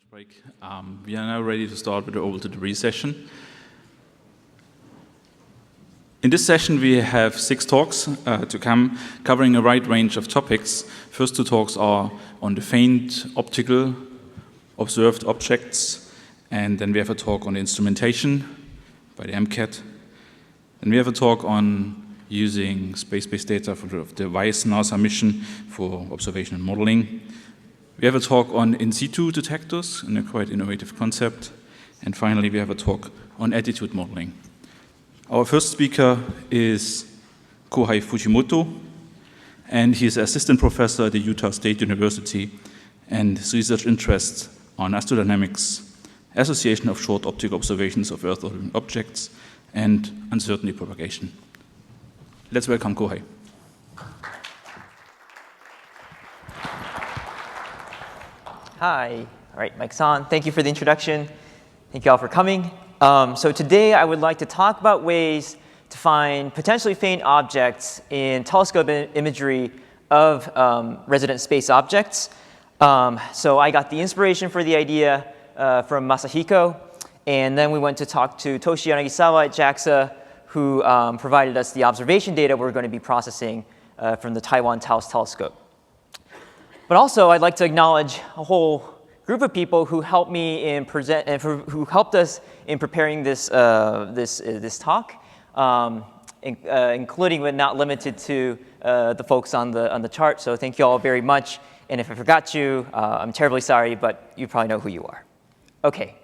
Break. We are now ready to start with the Oval to Debris session. In this session, we have 6 talks to come, covering a wide range of topics. First 2 talks are on the faint optical observed objects, and then we have a talk on instrumentation by the MCAT. And we have a talk on using space-based data for the WISE NASA mission for observation and modeling. We have a talk on in situ detectors, and a quite innovative concept. And finally, we have a talk on attitude modeling. Our first speaker is Kohei Fujimoto, and he is assistant professor at the Utah State University, and his research interests on astrodynamics, association of short optical observations of Earth-orbiting objects, and uncertainty propagation. Let's welcome Kohei. Hi. All right, mic's on. Thank you for the introduction. Thank you all for coming. So today I would like to talk about ways to find potentially faint objects in telescope imagery of resident space objects. So I got the inspiration for the idea from Masahiko, and then we went to talk to Toshi Yanagisawa at JAXA, who provided us the observation data we're going to be processing from the Taiwan TAOS telescope. But also, I'd like to acknowledge a whole group of people who helped me in who helped us in preparing this this talk, including but not limited to the folks on the chart. So thank you all very much. And if I forgot you, I'm terribly sorry, but you probably know who you are. Okay.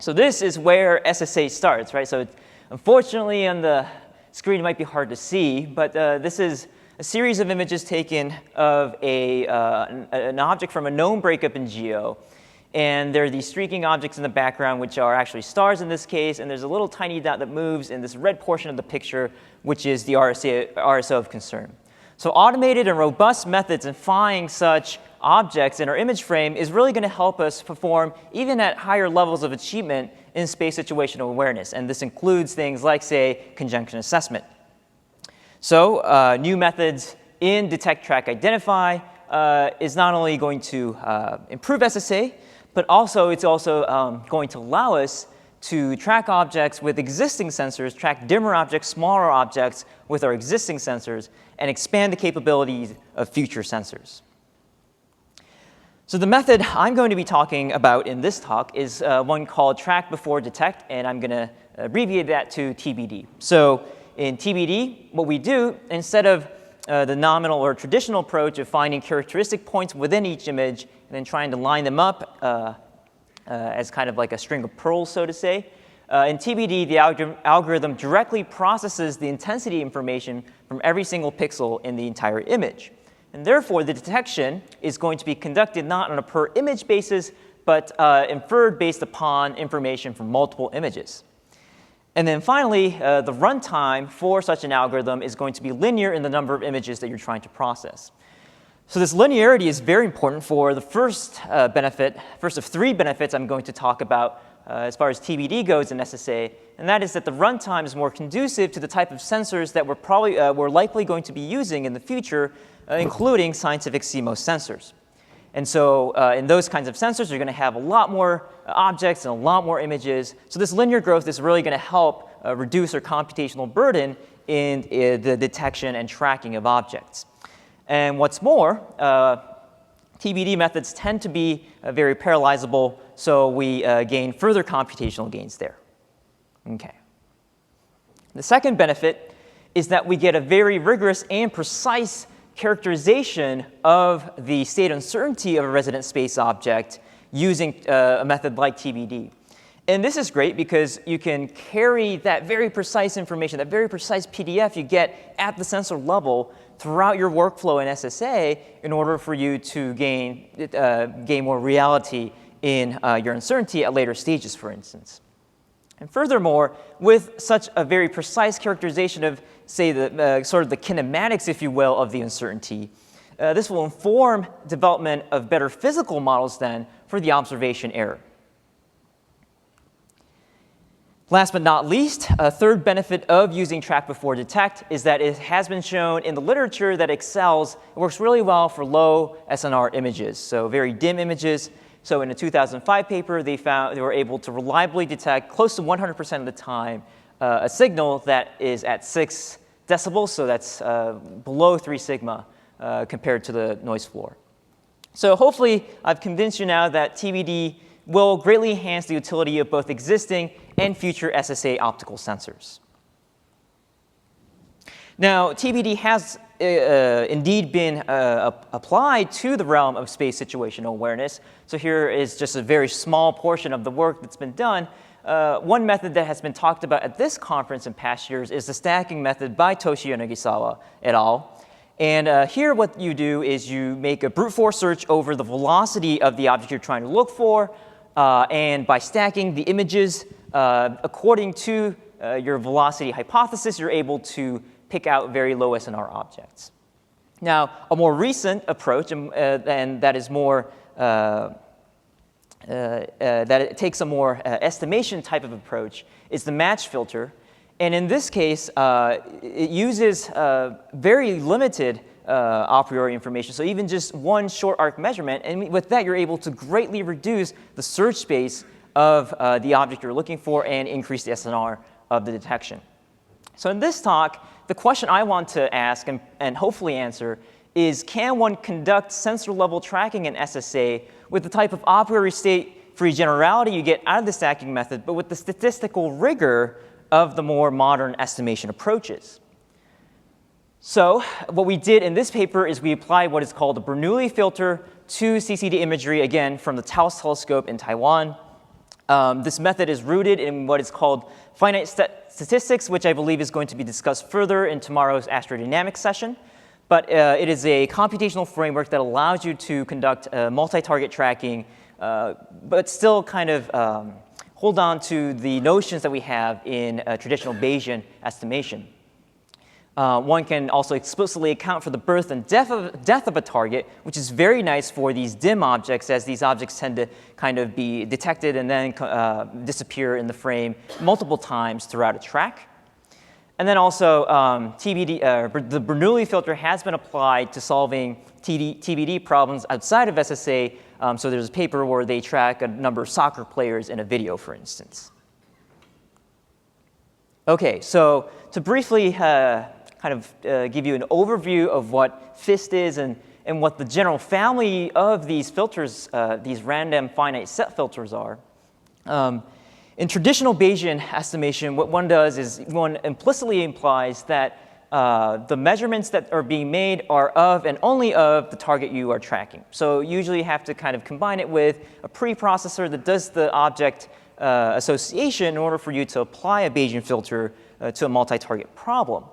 So this is where SSA starts, right? So unfortunately, on the screen, it might be hard to see, but this is a series of images taken of an object from a known breakup in GEO. And there are these streaking objects in the background, which are actually stars in this case. And there's a little tiny dot that moves in this red portion of the picture, which is the RSO of concern. So automated and robust methods in finding such objects in our image frame is really going to help us perform even at higher levels of achievement in space situational awareness. And this includes things like, say, conjunction assessment. So new methods in detect, track, identify is not only going to improve SSA, but also it's also going to allow us to track objects with existing sensors, track dimmer objects, smaller objects with our existing sensors, and expand the capabilities of future sensors. So the method I'm going to be talking about in this talk is one called track before detect, and I'm going to abbreviate that to TBD. So in TBD, what we do, instead of the nominal or traditional approach of finding characteristic points within each image and then trying to line them up as kind of like a string of pearls, so to say, in TBD, the algorithm directly processes the intensity information from every single pixel in the entire image. And therefore, the detection is going to be conducted not on a per image basis, but inferred based upon information from multiple images. And then finally, the runtime for such an algorithm is going to be linear in the number of images that you're trying to process. So this linearity is very important for the first benefit, first of 3 benefits I'm going to talk about as far as TBD goes in SSA, and that is that the runtime is more conducive to the type of sensors that we're likely going to be using in the future, including scientific CMOS sensors. And so in those kinds of sensors, you're going to have a lot more objects and a lot more images. So this linear growth is really going to help reduce our computational burden in the detection and tracking of objects. And what's more, TBD methods tend to be very parallelizable, so we gain further computational gains there. Okay. The second benefit is that we get a very rigorous and precise characterization of the state uncertainty of a resident space object using a method like TBD. And this is great because you can carry that very precise information, that very precise PDF you get at the sensor level throughout your workflow in SSA in order for you to gain more reality in your uncertainty at later stages, for instance. And furthermore, with such a very precise characterization of, say, the sort of the kinematics, if you will, of the uncertainty, this will inform development of better physical models then for the observation error. Last but not least, a third benefit of using track before detect is that it has been shown in the literature that it works really well for low SNR images, so very dim images. So in a 2005 paper, they were able to reliably detect close to 100% of the time a signal that is at 6 decibels, so that's below 3 sigma compared to the noise floor. So hopefully I've convinced you now that TBD will greatly enhance the utility of both existing and future SSA optical sensors. Now, TBD has indeed been applied to the realm of space situational awareness. So here is just a very small portion of the work that's been done. One method that has been talked about at this conference in past years is the stacking method by Toshio Nagisawa et al. And here what you do is you make a brute force search over the velocity of the object you're trying to look for, and by stacking the images according to your velocity hypothesis, you're able to pick out very low SNR objects. Now, a more recent approach, and that is more that it takes a more estimation type of approach, is the match filter. And in this case, it uses very limited a priori information, so even just one short arc measurement, and with that you're able to greatly reduce the search space of the object you're looking for and increase the SNR of the detection. So in this talk, the question I want to ask and hopefully answer is, can one conduct sensor-level tracking in SSA with the type of a priori state-free generality you get out of the stacking method, but with the statistical rigor of the more modern estimation approaches? So what we did in this paper is we applied what is called the Bernoulli filter to CCD imagery, again, from the Taos telescope in Taiwan. This method is rooted in what is called finite statistics, which I believe is going to be discussed further in tomorrow's astrodynamics session. But it is a computational framework that allows you to conduct multi-target tracking, but still kind of hold on to the notions that we have in traditional Bayesian estimation. One can also explicitly account for the birth and death of a target, which is very nice for these dim objects, as these objects tend to kind of be detected and then disappear in the frame multiple times throughout a track. And then also, the Bernoulli filter has been applied to solving TBD problems outside of SSA. So there's a paper where they track a number of soccer players in a video, for instance. OK, so to briefly kind of give you an overview of what FIST is and what the general family of these filters, these random finite set filters are. In traditional Bayesian estimation, what one does is one implicitly implies that the measurements that are being made are of and only of the target you are tracking. So usually you have to kind of combine it with a preprocessor that does the object association in order for you to apply a Bayesian filter to a multi-target problem.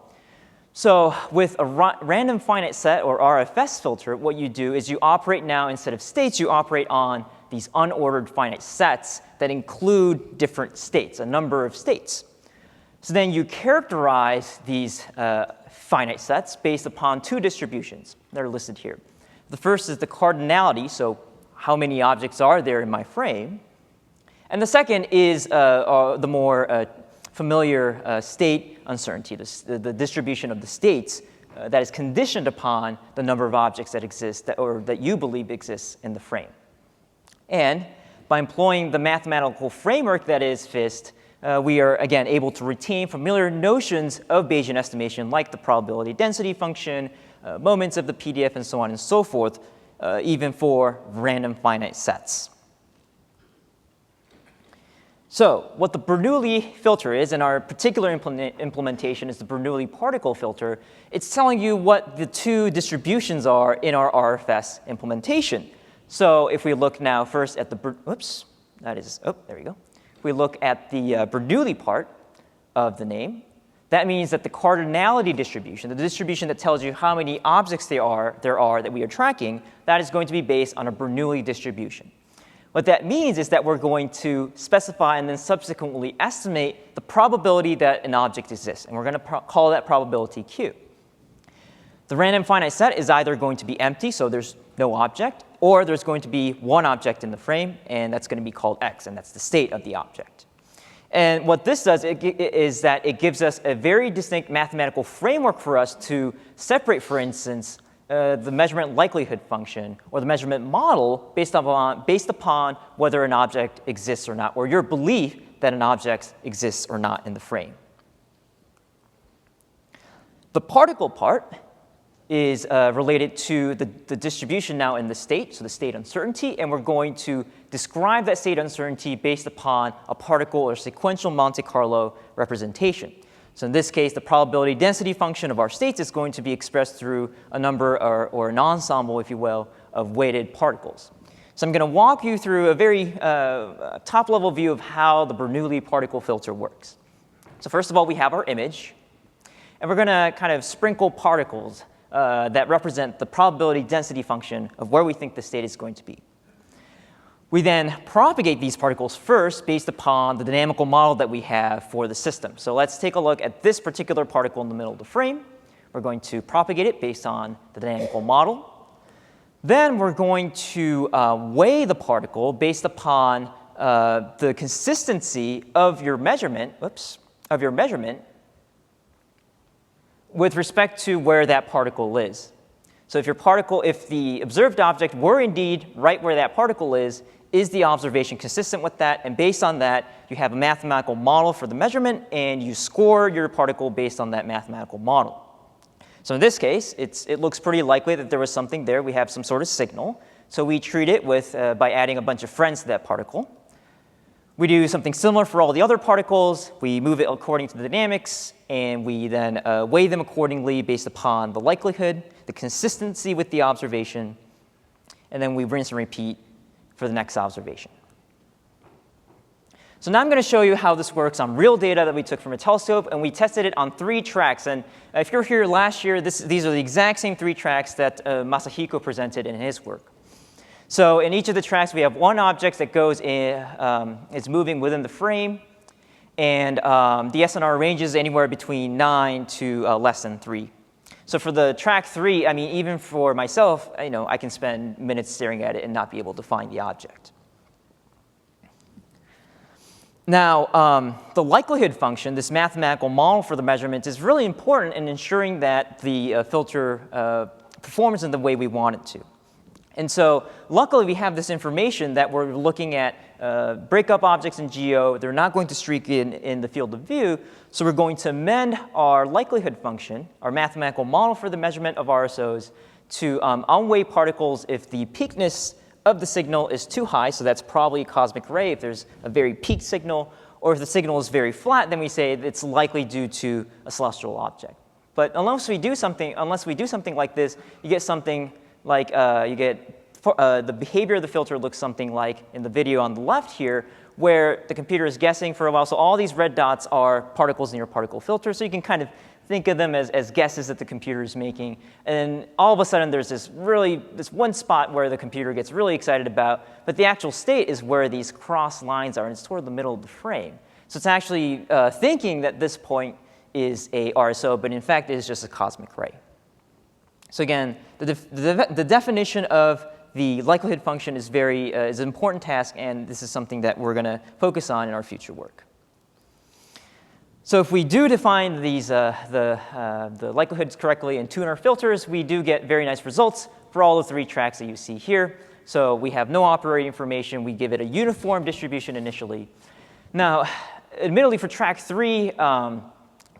So with a random finite set, or RFS filter, what you do is you operate now, instead of states, you operate on these unordered finite sets that include different states, a number of states. So then you characterize these finite sets based upon two distributions that are listed here. The first is the cardinality, so how many objects are there in my frame. And the second is the more familiar state uncertainty, the distribution of the states that is conditioned upon the number of objects that exist or that you believe exists in the frame. And by employing the mathematical framework that is FIST, we are, again, able to retain familiar notions of Bayesian estimation, like the probability density function, moments of the PDF, and so on and so forth, even for random finite sets. So what the Bernoulli filter is, and our particular implementation is the Bernoulli particle filter, it's telling you what the two distributions are in our RFS implementation. So if we look now first at the, there we go. If we look at the Bernoulli part of the name, that means that the cardinality distribution, the distribution that tells you how many objects there are that we are tracking, that is going to be based on a Bernoulli distribution. What that means is that we're going to specify and then subsequently estimate the probability that an object exists, and we're going to call that probability Q. The random finite set is either going to be empty, so there's no object, or there's going to be one object in the frame, and that's going to be called X, and that's the state of the object. And what this does is that it gives us a very distinct mathematical framework for us to separate, for instance, the measurement likelihood function, or the measurement model based upon whether an object exists or not, or your belief that an object exists or not in the frame. The particle part is related to the distribution now in the state, so the state uncertainty, and we're going to describe that state uncertainty based upon a particle or sequential Monte Carlo representation. So in this case, the probability density function of our states is going to be expressed through a number or an ensemble, if you will, of weighted particles. So I'm going to walk you through a very top-level view of how the Bernoulli particle filter works. So first of all, we have our image, and we're going to kind of sprinkle particles that represent the probability density function of where we think the state is going to be. We then propagate these particles first based upon the dynamical model that we have for the system. So let's take a look at this particular particle in the middle of the frame. We're going to propagate it based on the dynamical model. Then we're going to weigh the particle based upon the consistency of your measurement, with respect to where that particle is. So if the observed object were indeed right where that particle is the observation consistent with that? And based on that, you have a mathematical model for the measurement, and you score your particle based on that mathematical model. So in this case, it looks pretty likely that there was something there. We have some sort of signal. So we treat it by adding a bunch of friends to that particle. We do something similar for all the other particles. We move it according to the dynamics, and we then weigh them accordingly based upon the likelihood, the consistency with the observation, and then we rinse and repeat for the next observation. So now I'm going to show you how this works on real data that we took from a telescope, and we tested it on 3 tracks. And if you're here last year, these are the exact same 3 tracks that Masahiko presented in his work. So in each of the tracks, we have one object that goes in, is moving within the frame, and the SNR ranges anywhere between 9 to less than 3. So for the track 3, I mean, even for myself, I can spend minutes staring at it and not be able to find the object. Now, the likelihood function, this mathematical model for the measurement, is really important in ensuring that the filter performs in the way we want it to. And so luckily, we have this information that we're looking at breakup objects in GEO. They're not going to streak in the field of view. So we're going to amend our likelihood function, our mathematical model for the measurement of RSOs, to unweigh particles if the peakness of the signal is too high. So that's probably a cosmic ray if there's a very peaked signal. Or if the signal is very flat, then we say it's likely due to a celestial object. But unless we do something like this, you get something like the behavior of the filter looks something like in the video on the left here, where the computer is guessing for a while. So all these red dots are particles in your particle filter. So you can kind of think of them as guesses that the computer is making. And all of a sudden, there's this one spot where the computer gets really excited about. But the actual state is where these cross lines are, and it's toward the middle of the frame. So it's actually thinking that this point is a RSO, but in fact, it is just a cosmic ray. So again, the definition of the likelihood function is is an important task, and this is something that we're going to focus on in our future work. So if we do define these the likelihoods correctly and tune our filters, we do get very nice results for all the 3 tracks that you see here. So we have no operating information. We give it a uniform distribution initially. Now, admittedly, for track 3,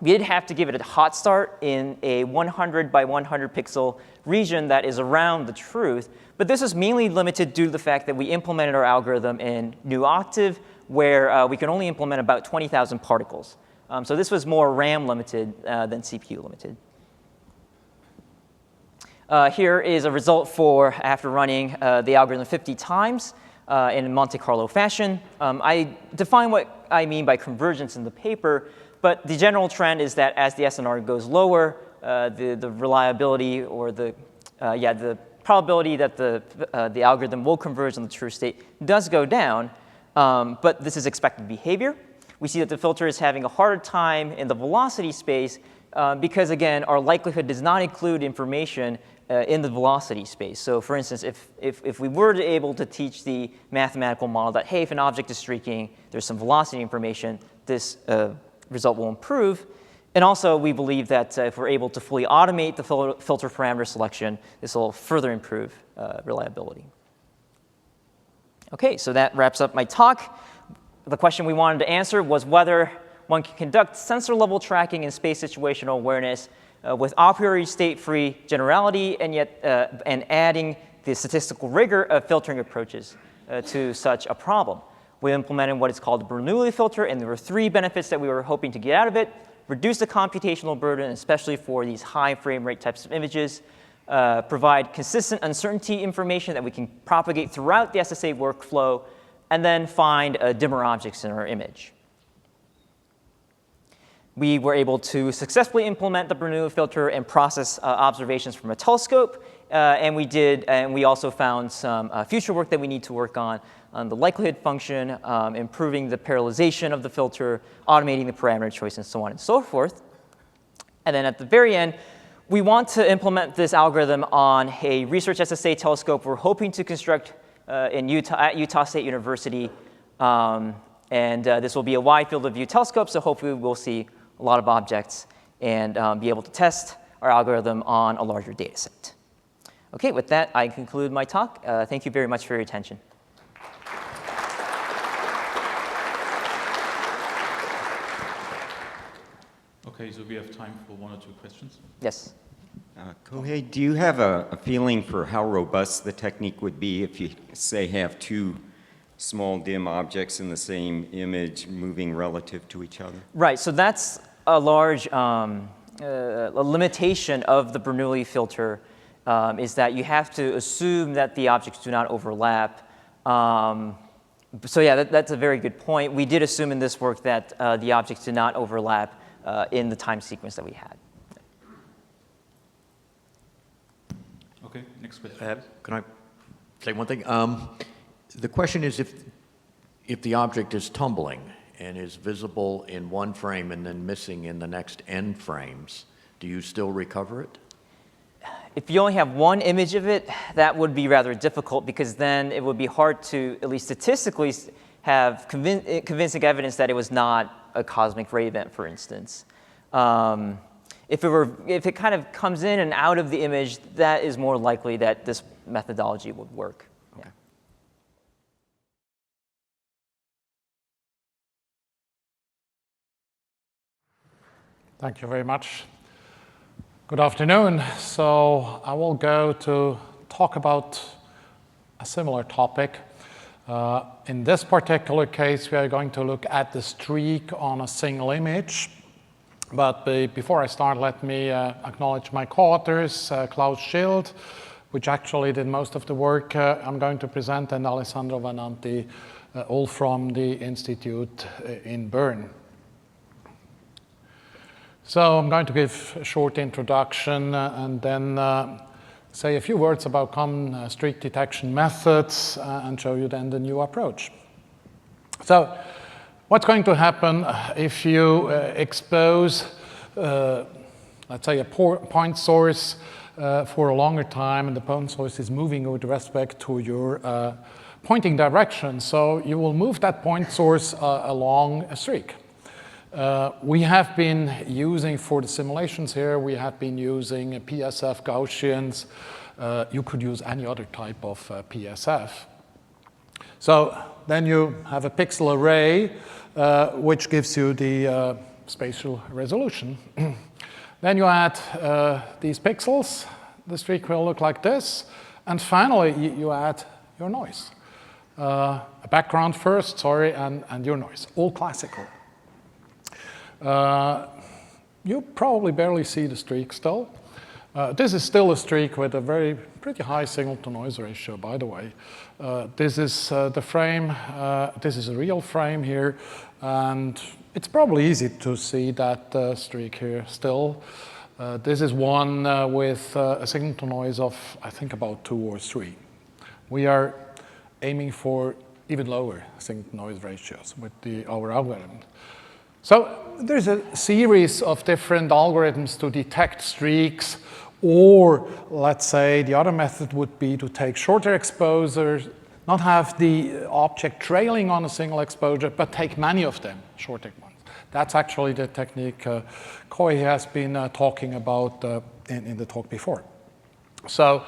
we did have to give it a hot start in a 100 by 100 pixel region that is around the truth. But this is mainly limited due to the fact that we implemented our algorithm in New Octave, where we can only implement about 20,000 particles. So this was more RAM limited than CPU limited. Here is a result for after running the algorithm 50 times in Monte Carlo fashion. I define what I mean by convergence in the paper. But the general trend is that as the SNR goes lower, the reliability or the probability that the algorithm will converge on the true state does go down. But this is expected behavior. We see that the filter is having a harder time in the velocity space because, again, our likelihood does not include information in the velocity space. So for instance, if we were able to teach the mathematical model that, hey, if an object is streaking, there's some velocity information, this result will improve. And also, we believe that if we're able to fully automate the filter parameter selection, this will further improve reliability. Okay, so that wraps up my talk. The question we wanted to answer was whether one can conduct sensor-level tracking in space situational awareness with a priori state-free generality and adding the statistical rigor of filtering approaches to such a problem. We implemented what is called the Bernoulli filter, and there were 3 benefits that we were hoping to get out of it: reduce the computational burden, especially for these high frame rate types of images, provide consistent uncertainty information that we can propagate throughout the SSA workflow, and then find dimmer objects in our image. We were able to successfully implement the Bernoulli filter and process observations from a telescope, and we also found some future work that we need to work on the likelihood function, improving the parallelization of the filter, automating the parameter choice, and so on and so forth. And then at the very end, we want to implement this algorithm on a research SSA telescope we're hoping to construct at Utah State University. This will be a wide field of view telescope, so hopefully we'll see a lot of objects and be able to test our algorithm on a larger data set. Okay, with that, I conclude my talk. Thank you very much for your attention. Okay, so we have time for 1 or 2 questions. Yes. Kohei, do you have a feeling for how robust the technique would be if you, say, have 2 small dim objects in the same image moving relative to each other? Right, so that's a large a limitation of the Bernoulli filter, is that you have to assume that the objects do not overlap. So yeah, that's a very good point. We did assume in this work that the objects did not overlap in the time sequence that we had. Okay, next question. Can I say one thing? The question is if the object is tumbling and is visible in one frame and then missing in the next n frames, do you still recover it? If you only have one image of it, that would be rather difficult, because then it would be hard to, at least statistically, have convincing evidence that it was not a cosmic ray event, for instance. If it kind of comes in and out of the image, that is more likely that this methodology would work. Okay. Thank you very much. Good afternoon. So I will go to talk about a similar topic. In this particular case, we are going to look at the streak on a single image. But before I start, let me acknowledge my co-authors, Klaus Schild, which actually did most of the work I'm going to present, and Alessandro Vananti, all from the Institute in Bern. So I'm going to give a short introduction and then say a few words about common streak detection methods and show you then the new approach. So what's going to happen if you expose, let's say, a point source for a longer time, and the point source is moving with respect to your pointing direction? So you will move that point source along a streak. We have been using, for the simulations here, we have been using PSF Gaussians. You could use any other type of PSF. So then you have a pixel array, which gives you the spatial resolution. Then you add these pixels. The streak will look like this. And finally, you add your noise. A background first, sorry, and your noise, all classical. You probably barely see the streak still. This is still a streak with a pretty high signal-to-noise ratio, by the way. This is the frame. This is a real frame here. And it's probably easy to see that streak here still. This is one with a signal-to-noise of, I think, about 2 or 3. We are aiming for even lower signal-to-noise ratios with our algorithm. So there's a series of different algorithms to detect streaks, or let's say the other method would be to take shorter exposures, not have the object trailing on a single exposure, but take many of them, shorter ones. That's actually the technique Koi has been talking about in the talk before. So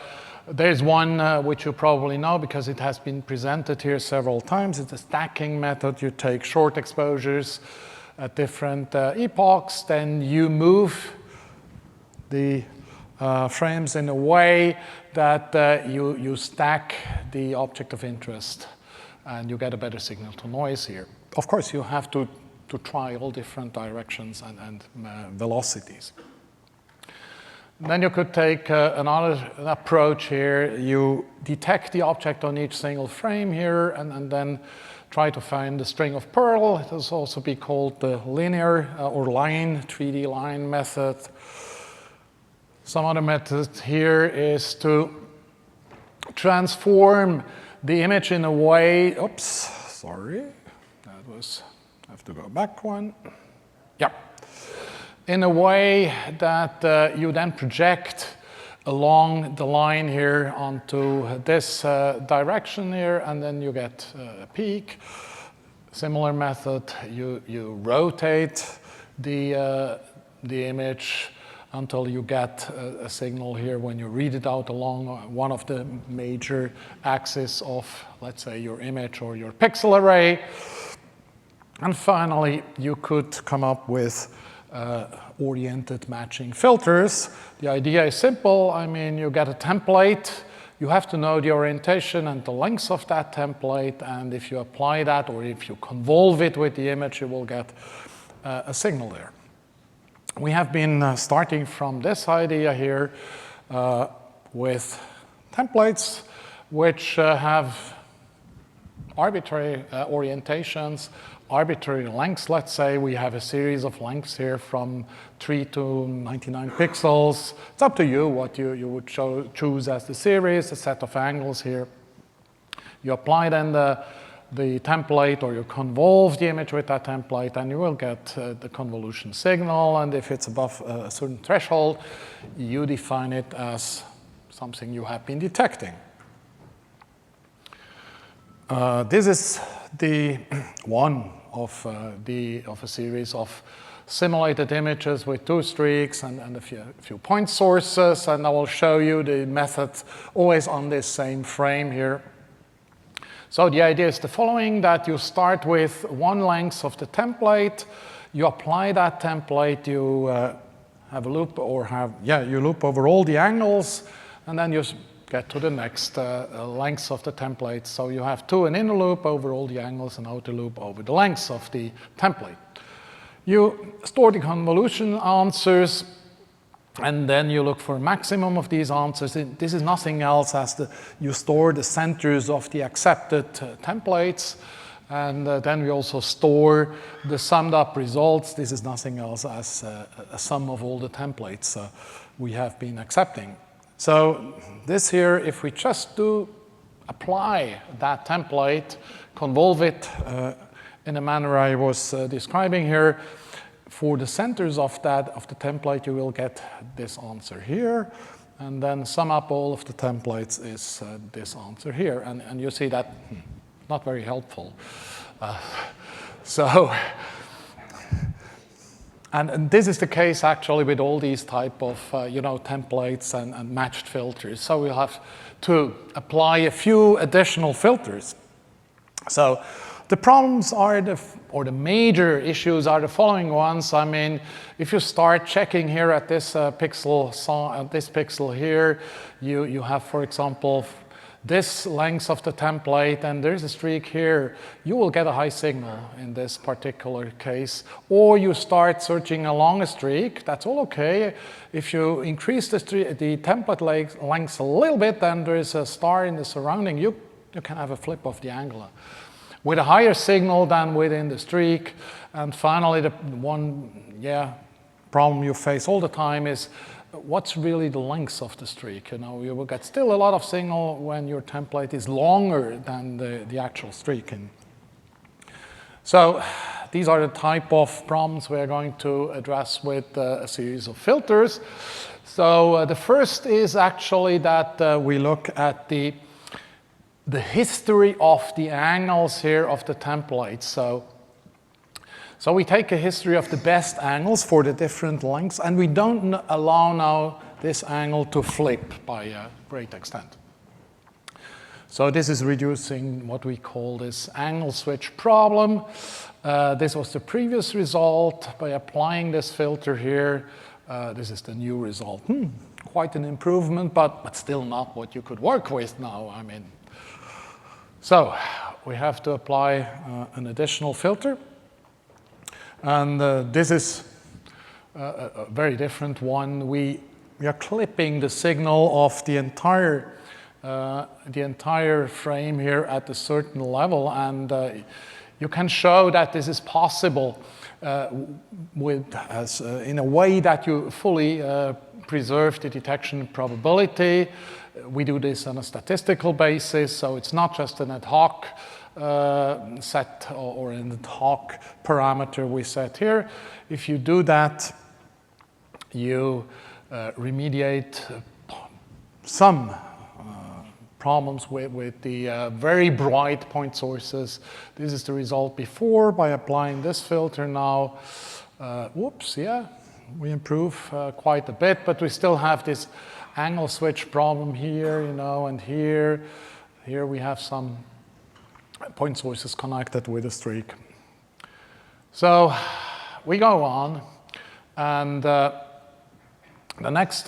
there's one which you probably know because it has been presented here several times. It's a stacking method. You take short exposures at different epochs, then you move the frames in a way that you stack the object of interest, and you get a better signal to noise here. Of course, you have to try all different directions and velocities. Then you could take another approach here. You detect the object on each single frame here, and then try to find the string of pearl. It has also be called the linear or line, 3D line method. Some other method here is to transform the image in a way, oops, sorry, that was, I have to go back one. Yeah. In a way that you then project along the line here onto this direction here, and then you get a peak. Similar method, you rotate the image until you get a signal here when you read it out along one of the major axes of, let's say, your image or your pixel array. And finally, you could come up with oriented matching filters. The idea is simple. I mean, you get a template. You have to know the orientation and the length of that template. And if you apply that, or if you convolve it with the image, you will get a signal there. We have been starting from this idea here with templates which have arbitrary orientations, arbitrary lengths. Let's say we have a series of lengths here from 3 to 99 pixels. It's up to you what you would choose as the series, a set of angles here. You apply then the template, or you convolve the image with that template, and you will get the convolution signal. And if it's above a certain threshold, you define it as something you have been detecting. This is the one of a series of simulated images with 2 streaks and a few point sources, and I will show you the method always on this same frame here. So the idea is the following, that you start with one length of the template, you apply that template, you have a loop, or you loop over all the angles, and then you get to the next lengths of the template. So you have an inner loop over all the angles and outer loop over the lengths of the template. You store the convolution answers, and then you look for a maximum of these answers. This is nothing else as you store the centers of the accepted templates, and then we also store the summed up results. This is nothing else as a sum of all the templates we have been accepting. So this here, if we just apply that template, convolve it in the manner I was describing here, for the centers of the template, you will get this answer here, and then sum up all of the templates is this answer here, and you see that not very helpful. And this is the case actually with all these type of templates and matched filters. So we'll have to apply a few additional filters. So the problems are the major issues are the following ones. I mean, if you start checking here at this pixel here, you have, for example, this length of the template, and there's a streak here, you will get a high signal in this particular case. Or you start searching along a streak, that's all okay. If you increase the template length a little bit, then there is a star in the surrounding, you can have a flip of the angle with a higher signal than within the streak. And finally, the one problem you face all the time is what's really the length of the streak. You will get still a lot of signal when your template is longer than the actual streak. And so these are the type of problems we're going to address with a series of filters. So the first is actually that we look at the history of the angles here of the template. So So we take a history of the best angles for the different lengths, and we don't allow now this angle to flip by a great extent. So this is reducing what we call this angle switch problem. This was the previous result. By applying this filter here, this is the new result. Quite an improvement, but still not what you could work with now. I mean, so we have to apply an additional filter. And this is a very different one. We are clipping the signal of the entire frame here at a certain level, and you can show that this is possible in a way that you fully preserve the detection probability. We do this on a statistical basis, so it's not just an ad hoc set or an ad hoc parameter we set here. If you do that, you remediate some problems with the very bright point sources. This is the result before. By applying this filter now, we improve quite a bit, but we still have this angle switch problem here, and here we have some point sources connected with a streak. So we go on, and the next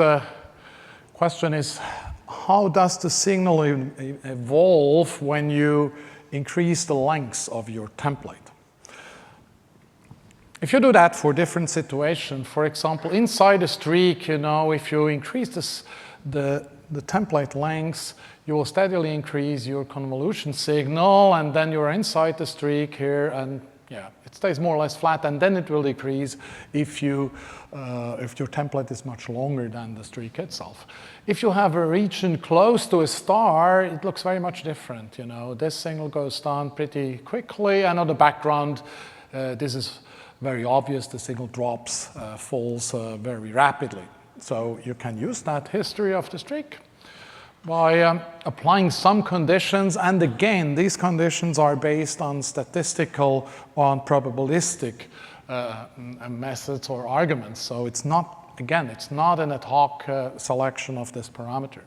question is, how does the signal evolve when you increase the length of your template? If you do that for different situations, for example, inside a streak, if you increase the template length, you will steadily increase your convolution signal, and then you're inside the streak here, and it stays more or less flat, and then it will decrease if your template is much longer than the streak itself. If you have a region close to a star, it looks very much different. This signal goes down pretty quickly, and on the background, this is very obvious. The signal drops, falls very rapidly. So you can use that history of the streak by applying some conditions, and again, these conditions are based on statistical, on probabilistic methods or arguments. So it's not an ad hoc selection of this parameter.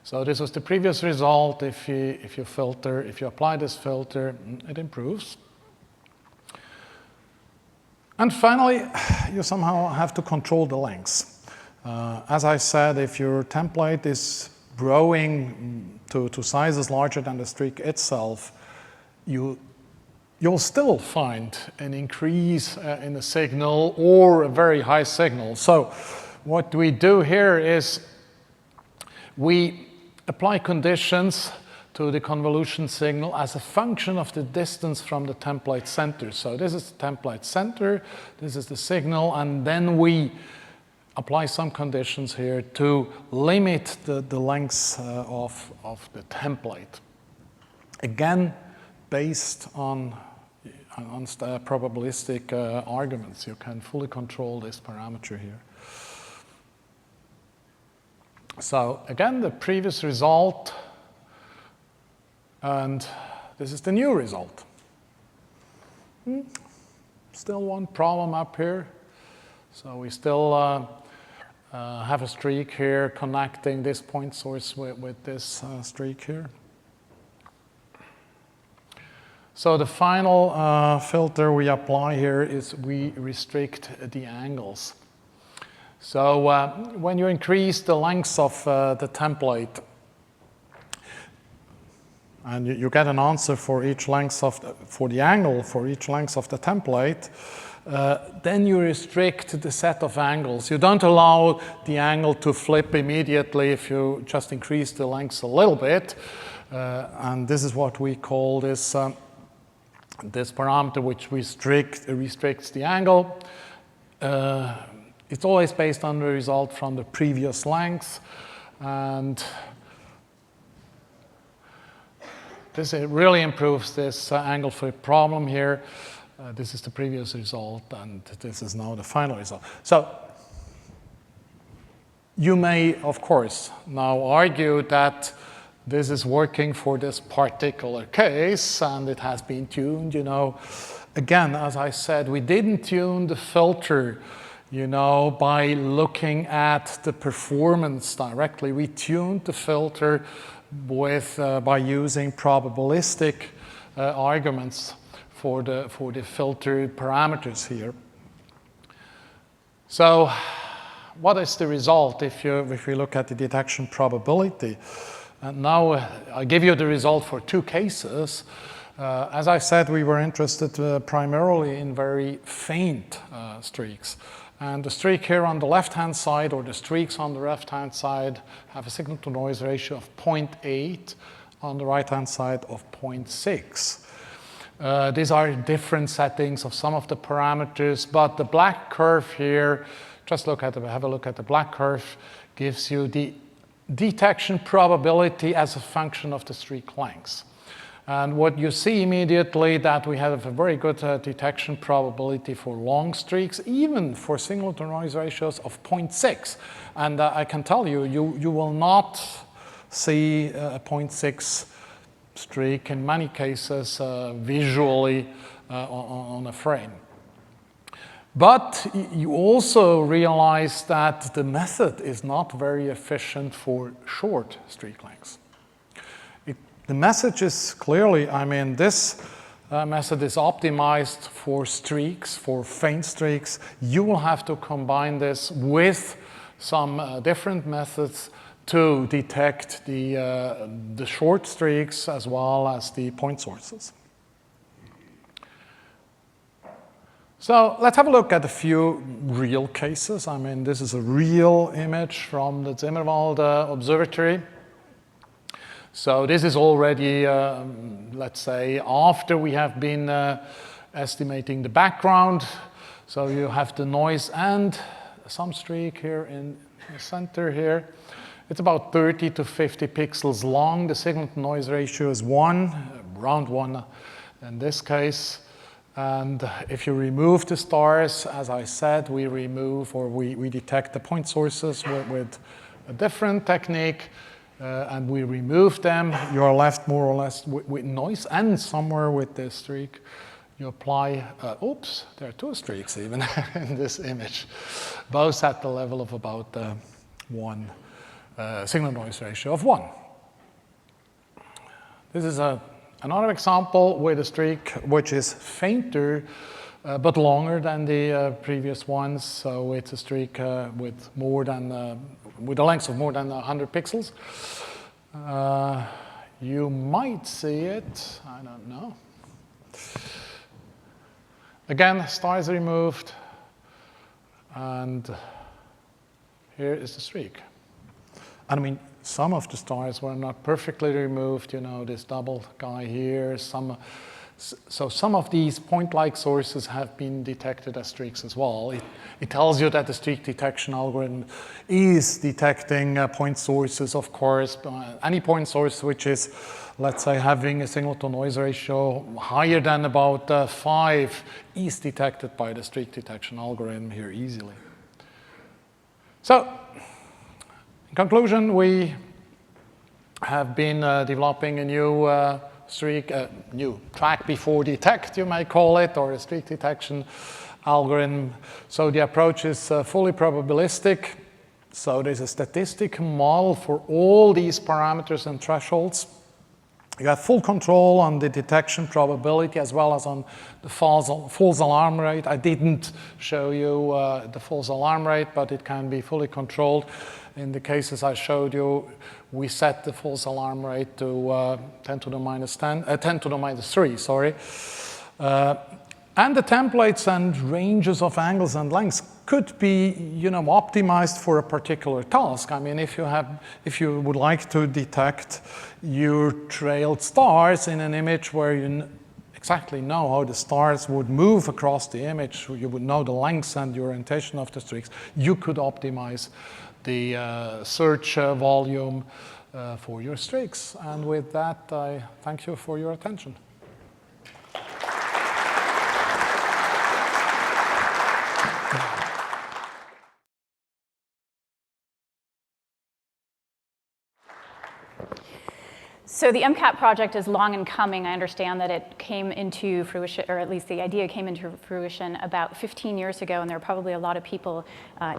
So this was the previous result. If you apply this filter, it improves. And finally, you somehow have to control the lengths. As I said, if your template is growing to sizes larger than the streak itself, you'll still find an increase in the signal or a very high signal. So what we do here is we apply conditions to the convolution signal as a function of the distance from the template center. So this is the template center, this is the signal, and then we apply some conditions here to limit the length of the template. Again, based on probabilistic arguments. You can fully control this parameter here. So again, the previous result, and this is the new result. Still one problem up here. So we still have a streak here connecting this point source with this streak here. So the final filter we apply here is we restrict the angles. So when you increase the length of the template, and you get an answer for each length for the angle for each length of the template, then you restrict the set of angles. You don't allow the angle to flip immediately if you just increase the length a little bit. And this is what we call this parameter, which restricts the angle. It's always based on the result from the previous length. And this really improves this angle flip problem here. This is the previous result, and this is now the final result. So you may, of course, now argue that this is working for this particular case, and it has been tuned, again, as I said, we didn't tune the filter, by looking at the performance directly. We tuned the filter by using probabilistic arguments for the filter parameters here. So, what is the result if we look at the detection probability? And now I give you the result for two cases. As I said, we were interested primarily in very faint streaks. And the streak here on the left-hand side, or the streaks on the left-hand side, have a signal-to-noise ratio of 0.8, on the right-hand side of 0.6. These are different settings of some of the parameters, but the black curve here, have a look at the black curve, gives you the detection probability as a function of the streak length. And what you see immediately that we have a very good detection probability for long streaks, even for signal-to-noise ratios of 0.6. And I can tell you, you will not see a 0.6 streak in many cases visually on a frame. But you also realize that the method is not very efficient for short streak lengths. The message is clearly, this method is optimized for streaks, for faint streaks. You will have to combine this with some different methods to detect the short streaks as well as the point sources. So let's have a look at a few real cases. This is a real image from the Zimmerwald Observatory. So this is already, let's say, after we have been estimating the background. So you have the noise and some streak here in the center here. It's about 30 to 50 pixels long. The signal-to-noise ratio is 1, around 1 in this case. And if you remove the stars, as I said, we detect the point sources with a different technique. And we remove them, you're left more or less with noise and somewhere with this streak. You apply, oops, there are two streaks even in this image, both at the level of about 1, signal-noise ratio of 1. This is another example with a streak which is fainter but longer than the previous ones. So it's a streak with a length of more than 100 pixels. You might see it, I don't know. Again, stars removed, and here is the streak. And some of the stars were not perfectly removed, this double guy here, so some of these point-like sources have been detected as streaks as well. It tells you that the streak detection algorithm is detecting point sources, of course. Any point source which is, let's say, having a signal-to-noise ratio higher than about 5 is detected by the streak detection algorithm here easily. So, in conclusion, we have been developing a new streak, new track before detect, you may call it, or a streak detection algorithm. So the approach is fully probabilistic. So there's a statistical model for all these parameters and thresholds. You have full control on the detection probability as well as on the false alarm rate. I didn't show you the false alarm rate, but it can be fully controlled. In the cases I showed you, we set the false alarm rate to 10 to the minus 3, sorry. And the templates and ranges of angles and lengths could be, optimized for a particular task. If you would like to detect your trailed stars in an image where you exactly know how the stars would move across the image, you would know the lengths and the orientation of the streaks, you could optimize the search volume for your streaks. And with that, I thank you for your attention. So the MCAT project is long in coming. I understand that it came into fruition, or at least the idea came into fruition about 15 years ago, and there are probably a lot of people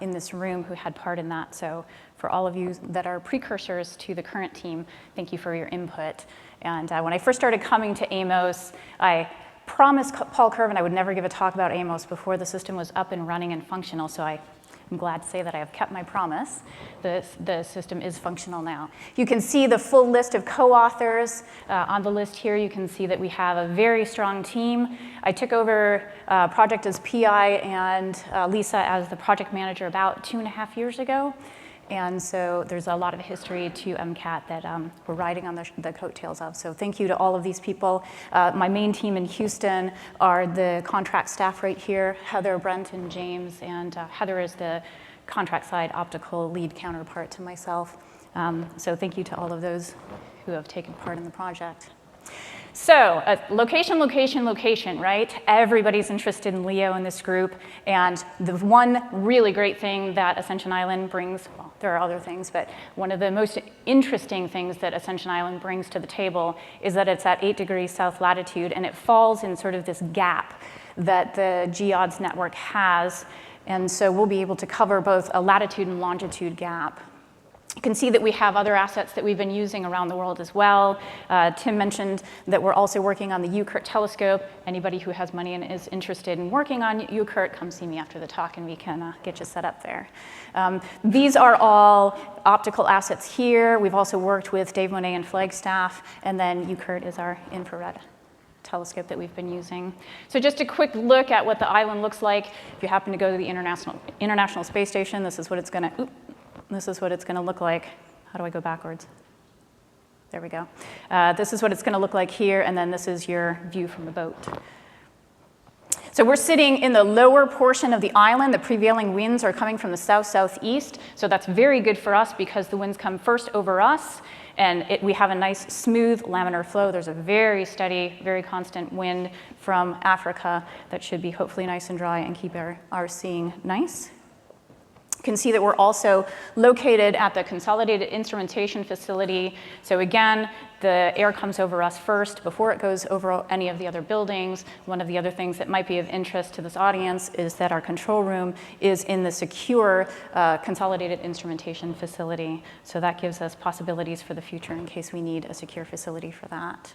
in this room who had part in that. So for all of you that are precursors to the current team, thank you for your input. And when I first started coming to AMOS, I promised Paul Curvin I would never give a talk about AMOS before the system was up and running and functional, so I'm glad to say that I have kept my promise. The system is functional now. You can see the full list of co-authors on the list here. You can see that we have a very strong team. I took over project as PI and Lisa as the project manager about 2.5 years ago. And so there's a lot of history to MCAT that we're riding on the coattails of. So thank you to all of these people. My main team in Houston are the contract staff right here, Heather, Brent, and James. And Heather is the contract side optical lead counterpart to myself. So thank you to all of those who have taken part in the project. So location, location, location, right? Everybody's interested in LEO in this group. And the one really great thing that Ascension Island brings, well, there are other things, but one of the most interesting things that Ascension Island brings to the table is that it's at 8 degrees south latitude, and it falls in sort of this gap that the GEODS network has. And so we'll be able to cover both a latitude and longitude gap. You can see that we have other assets that we've been using around the world as well. Tim mentioned that we're also working on the UCURT telescope. Anybody who has money and is interested in working on UCURT, come see me after the talk and we can get you set up there. These are all optical assets here. We've also worked with Dave Monet and Flagstaff, and then UCURT is our infrared telescope that we've been using. So just a quick look at what the island looks like. If you happen to go to the International Space Station, this is what it's going to look like. How do I go backwards? There we go. This is what it's going to look like here, and then this is your view from the boat. So we're sitting in the lower portion of the island. The prevailing winds are coming from the south-southeast, so that's very good for us because the winds come first over us, and we have a nice smooth laminar flow. There's a very steady, very constant wind from Africa that should be hopefully nice and dry and keep our seeing nice. You can see that we're also located at the Consolidated Instrumentation Facility. So again, the air comes over us first before it goes over any of the other buildings. One of the other things that might be of interest to this audience is that our control room is in the secure Consolidated Instrumentation Facility. So that gives us possibilities for the future in case we need a secure facility for that.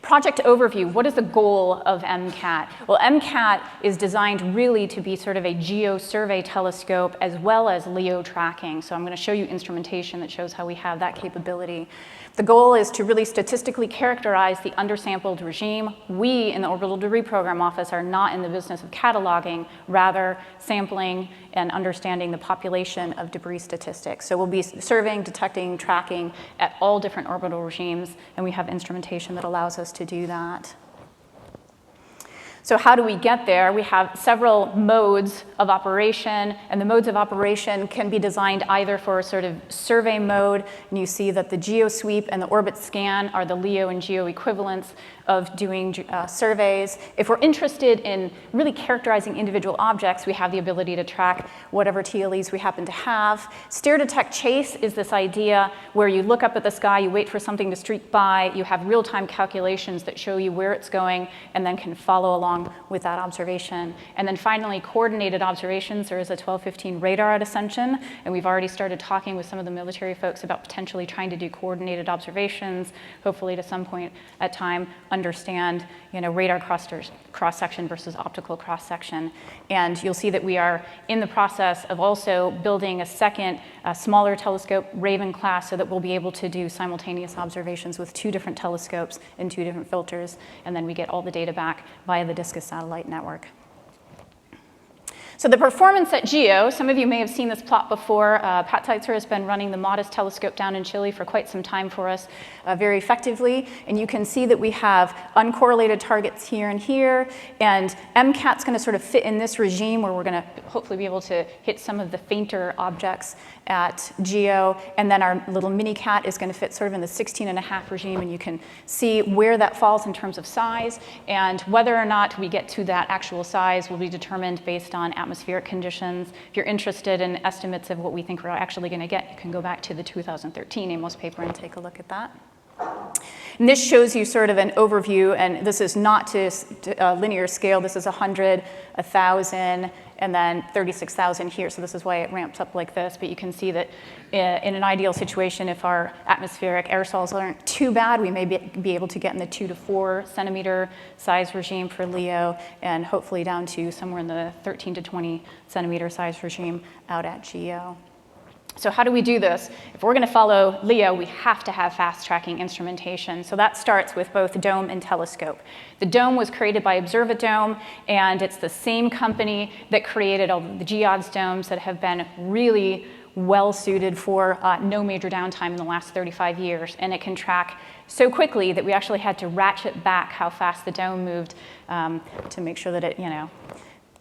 Project overview, what is the goal of MCAT? Well, MCAT is designed really to be sort of a geo-survey telescope as well as LEO tracking. So I'm going to show you instrumentation that shows how we have that capability. The goal is to really statistically characterize the undersampled regime. We in the Orbital Debris Program Office are not in the business of cataloging, rather sampling and understanding the population of debris statistics. So we'll be surveying, detecting, tracking at all different orbital regimes, and we have instrumentation that allows us to do that. So how do we get there? We have several modes of operation, and the modes of operation can be designed either for a sort of survey mode, and you see that the GeoSweep and the orbit scan are the LEO and GEO equivalents of doing surveys. If we're interested in really characterizing individual objects, we have the ability to track whatever TLEs we happen to have. Stare, detect, chase is this idea where you look up at the sky, you wait for something to streak by, you have real-time calculations that show you where it's going, and then can follow along with that observation. And then finally, coordinated observations. There is a 1215 radar at Ascension, and we've already started talking with some of the military folks about potentially trying to do coordinated observations, hopefully to some point at time understand, radar cross-section versus optical cross-section. And you'll see that we are in the process of also building a second, smaller telescope, Raven class, so that we'll be able to do simultaneous observations with 2 different telescopes and 2 different filters, and then we get all the data back via the Discus satellite network. So the performance at GEO, some of you may have seen this plot before. Pat Teitzer has been running the MODIS telescope down in Chile for quite some time for us very effectively. And you can see that we have uncorrelated targets here and here. And MCAT's going to sort of fit in this regime where we're going to hopefully be able to hit some of the fainter objects at GEO. And then our little mini cat is going to fit sort of in the 16.5 regime. And you can see where that falls in terms of size. And whether or not we get to that actual size will be determined based on atmospheric conditions. If you're interested in estimates of what we think we're actually going to get, you can go back to the 2013 AMOS paper and take a look at that. And this shows you sort of an overview, and this is not to a linear scale. This is 100, 1,000, and then 36,000 here. So this is why it ramps up like this. But you can see that in an ideal situation, if our atmospheric aerosols aren't too bad, we may be able to get in the 2 to 4 centimeter size regime for LEO, and hopefully down to somewhere in the 13 to 20 centimeter size regime out at GEO. So how do we do this? If we're going to follow LEO, we have to have fast tracking instrumentation. So that starts with both dome and telescope. The dome was created by Observadome, and it's the same company that created all the GEODS domes that have been really well suited for no major downtime in the last 35 years. And it can track so quickly that we actually had to ratchet back how fast the dome moved to make sure that it,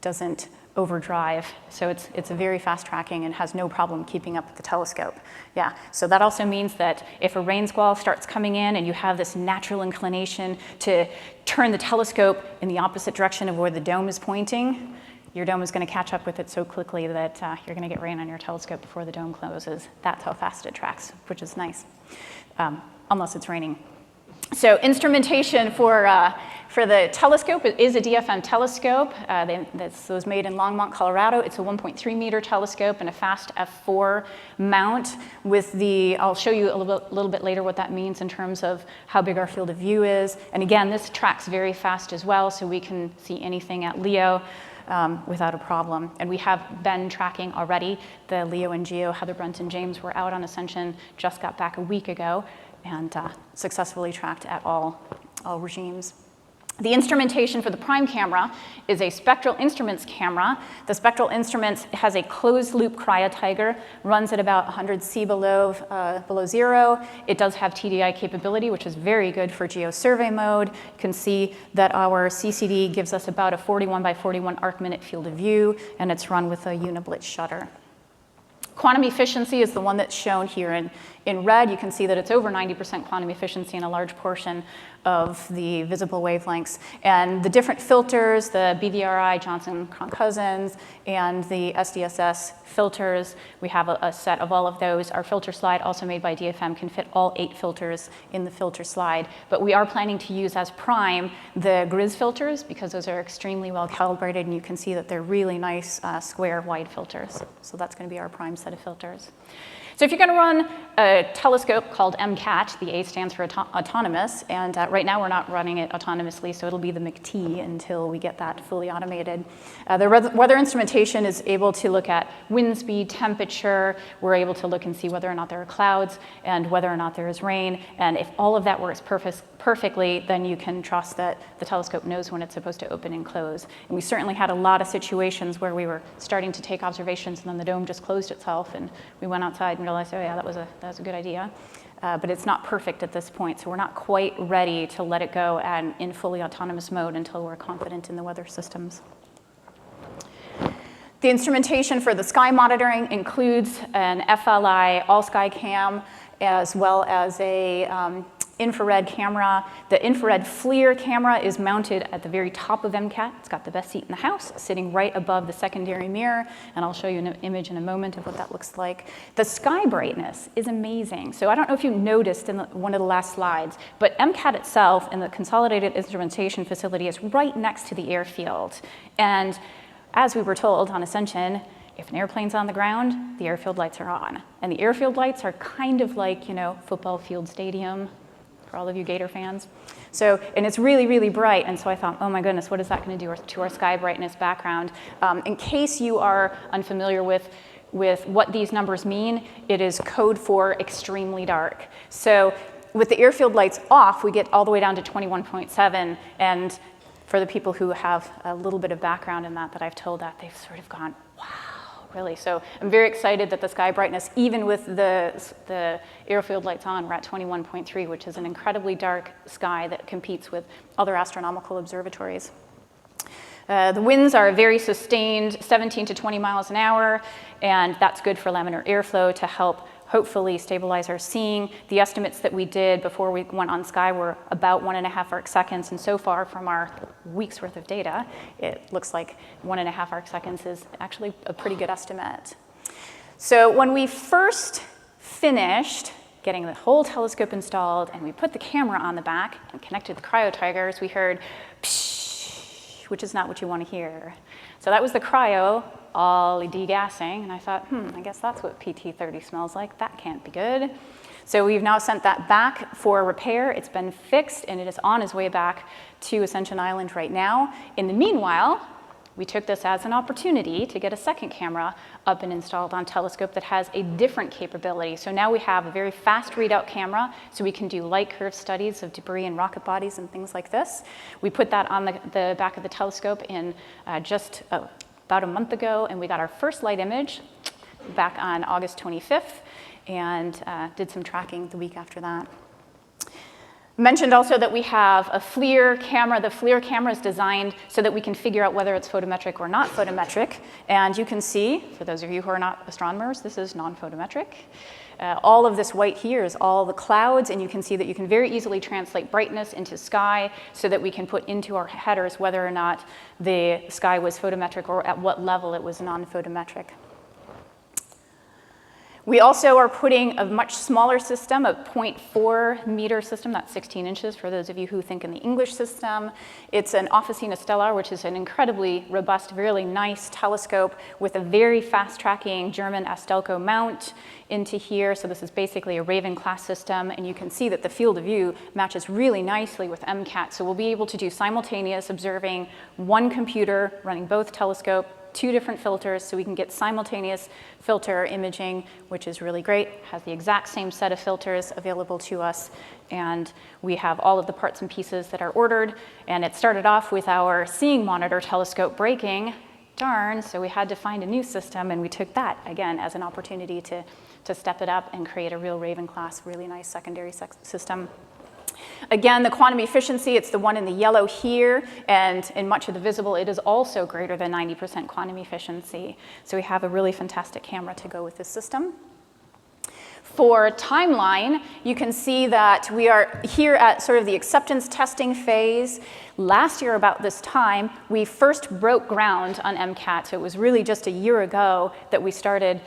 doesn't overdrive. So it's a very fast tracking and has no problem keeping up with the telescope. Yeah, so that also means that if a rain squall starts coming in and you have this natural inclination to turn the telescope in the opposite direction of where the dome is pointing, your dome is going to catch up with it so quickly that you're going to get rain on your telescope before the dome closes. That's how fast it tracks, which is nice, unless it's raining. So instrumentation for the telescope is a DFM telescope. This was made in Longmont, Colorado. It's a 1.3 meter telescope and a fast f4 mount with I'll show you a little bit later what that means in terms of how big our field of view is. And again, this tracks very fast as well, so we can see anything at LEO without a problem. And we have been tracking already. The LEO and GEO, Heather Brent and James were out on Ascension, just got back a week ago, and successfully tracked at all regimes. The instrumentation for the prime camera is a spectral instruments camera. The spectral instruments has a closed loop cryotiger, runs at about 100 C below zero. It does have TDI capability, which is very good for geosurvey mode. You can see that our CCD gives us about a 41 by 41 arc minute field of view, and it's run with a uniblitz shutter. Quantum efficiency is the one that's shown here in red. You can see that it's over 90% quantum efficiency in a large portion of the visible wavelengths. And the different filters, the BVRI, Johnson-Cronk-Cousins, and the SDSS filters, we have a set of all of those. Our filter slide, also made by DFM, can fit all 8 filters in the filter slide. But we are planning to use as prime the Grizz filters, because those are extremely well calibrated, and you can see that they're really nice square wide filters. So that's going to be our prime set of filters. So if you're going to run a telescope called MCAT, the A stands for autonomous, and right now we're not running it autonomously, so it'll be the McT until we get that fully automated. The weather instrumentation is able to look at wind speed, temperature. We're able to look and see whether or not there are clouds and whether or not there is rain. And if all of that works perfectly, then you can trust that the telescope knows when it's supposed to open and close. And we certainly had a lot of situations where we were starting to take observations and then the dome just closed itself, and we went outside and realized, oh yeah, that was a good idea. But it's not perfect at this point, so we're not quite ready to let it go and in fully autonomous mode until we're confident in the weather systems. The instrumentation for the sky monitoring includes an FLI all-sky cam, as well as a infrared camera. The infrared FLIR camera is mounted at the very top of MCAT. It's got the best seat in the house, sitting right above the secondary mirror, and I'll show you an image in a moment of what that looks like. The sky brightness is amazing. So I don't know if you noticed in one of the last slides, but MCAT itself and the Consolidated Instrumentation Facility is right next to the airfield. And as we were told on Ascension, if an airplane's on the ground, the airfield lights are on. And the airfield lights are kind of like, football field stadium, for all of you Gator fans. So, and it's really, really bright, and so I thought, oh my goodness, what is that going to do to our sky brightness background? In case you are unfamiliar with what these numbers mean, it is code for extremely dark. So with the airfield lights off, we get all the way down to 21.7, and for the people who have a little bit of background in that I've told that, they've sort of gone, wow. Really, so I'm very excited that the sky brightness, even with the airfield lights on, we're at 21.3, which is an incredibly dark sky that competes with other astronomical observatories. The winds are very sustained, 17 to 20 miles an hour, and that's good for laminar airflow to help hopefully stabilize our seeing. The estimates that we did before we went on sky were about 1.5 arc seconds, and so far from our week's worth of data, it looks like 1.5 arc seconds is actually a pretty good estimate. So when we first finished getting the whole telescope installed, and we put the camera on the back and connected the cryo tigers, we heard psh, which is not what you want to hear. So that was the cryo all degassing, and I thought, I guess that's what PT30 smells like. That can't be good. So we've now sent that back for repair. It's been fixed, and it is on its way back to Ascension Island right now. In the meanwhile, we took this as an opportunity to get a second camera up and installed on telescope that has a different capability. So now we have a very fast readout camera, so we can do light curve studies of debris and rocket bodies and things like this. We put that on the back of the telescope in just about a month ago, and we got our first light image back on August 25th, and did some tracking the week after that. Mentioned also that we have a FLIR camera. The FLIR camera is designed so that we can figure out whether it's photometric or not photometric. And you can see, for those of you who are not astronomers, this is non-photometric. All of this white here is all the clouds, and you can see that you can very easily translate brightness into sky so that we can put into our headers whether or not the sky was photometric or at what level it was non-photometric. We also are putting a much smaller system, a 0.4 meter system, that's 16 inches for those of you who think in the English system. It's an Officina Stellar, which is an incredibly robust, really nice telescope with a very fast tracking German Astelco mount into here. So this is basically a Raven class system, and you can see that the field of view matches really nicely with MCAT. So we'll be able to do simultaneous observing one computer running both telescope, 2 different filters, so we can get simultaneous filter imaging, which is really great. Has the exact same set of filters available to us, and we have all of the parts and pieces that are ordered. And it started off with our seeing monitor telescope breaking. Darn, so we had to find a new system, and we took that, again, as an opportunity to step it up and create a real Raven class, really nice secondary system. Again, the quantum efficiency, it's the one in the yellow here, and in much of the visible, it is also greater than 90% quantum efficiency. So we have a really fantastic camera to go with this system. For timeline, you can see that we are here at sort of the acceptance testing phase. Last year, about this time, we first broke ground on MCAT. So it was really just a year ago that we started,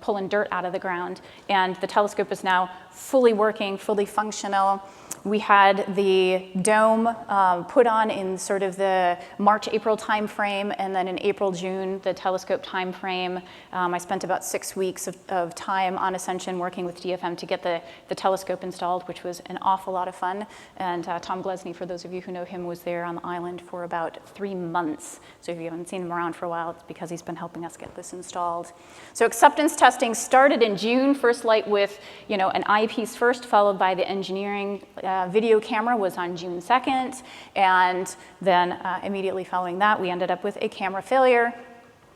pulling dirt out of the ground. And the telescope is now fully working, fully functional. We had the dome put on in sort of the March-April timeframe, and then in April-June, the telescope timeframe. I spent about 6 weeks of time on Ascension working with DFM to get the telescope installed, which was an awful lot of fun. And Tom Glesney, for those of you who know him, was there on the island for about 3 months. So if you haven't seen him around for a while, it's because he's been helping us get this installed. So acceptance testing started in June, first light with an eyepiece first, followed by the engineering video camera was on June 2nd, and then immediately following that, we ended up with a camera failure,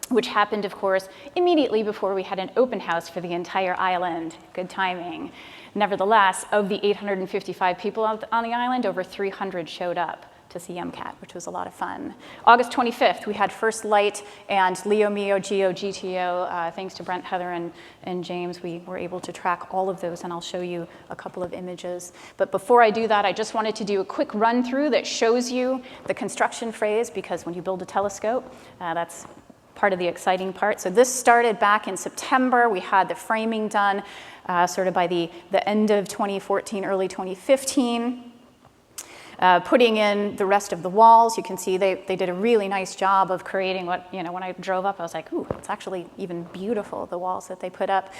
which happened, of course, immediately before we had an open house for the entire island. Good timing. Nevertheless, of the 855 people on the island, over 300 showed up to see MCAT, which was a lot of fun. August 25th, we had first light, and Leo, Mio, Geo, GTO, thanks to Brent, Heather, and James, we were able to track all of those, and I'll show you a couple of images. But before I do that, I just wanted to do a quick run through that shows you the construction phase, because when you build a telescope, that's part of the exciting part. So this started back in September. We had the framing done sort of by the end of 2014, early 2015. Putting in the rest of the walls. You can see they did a really nice job of creating what, when I drove up, I was like, ooh, it's actually even beautiful, the walls that they put up.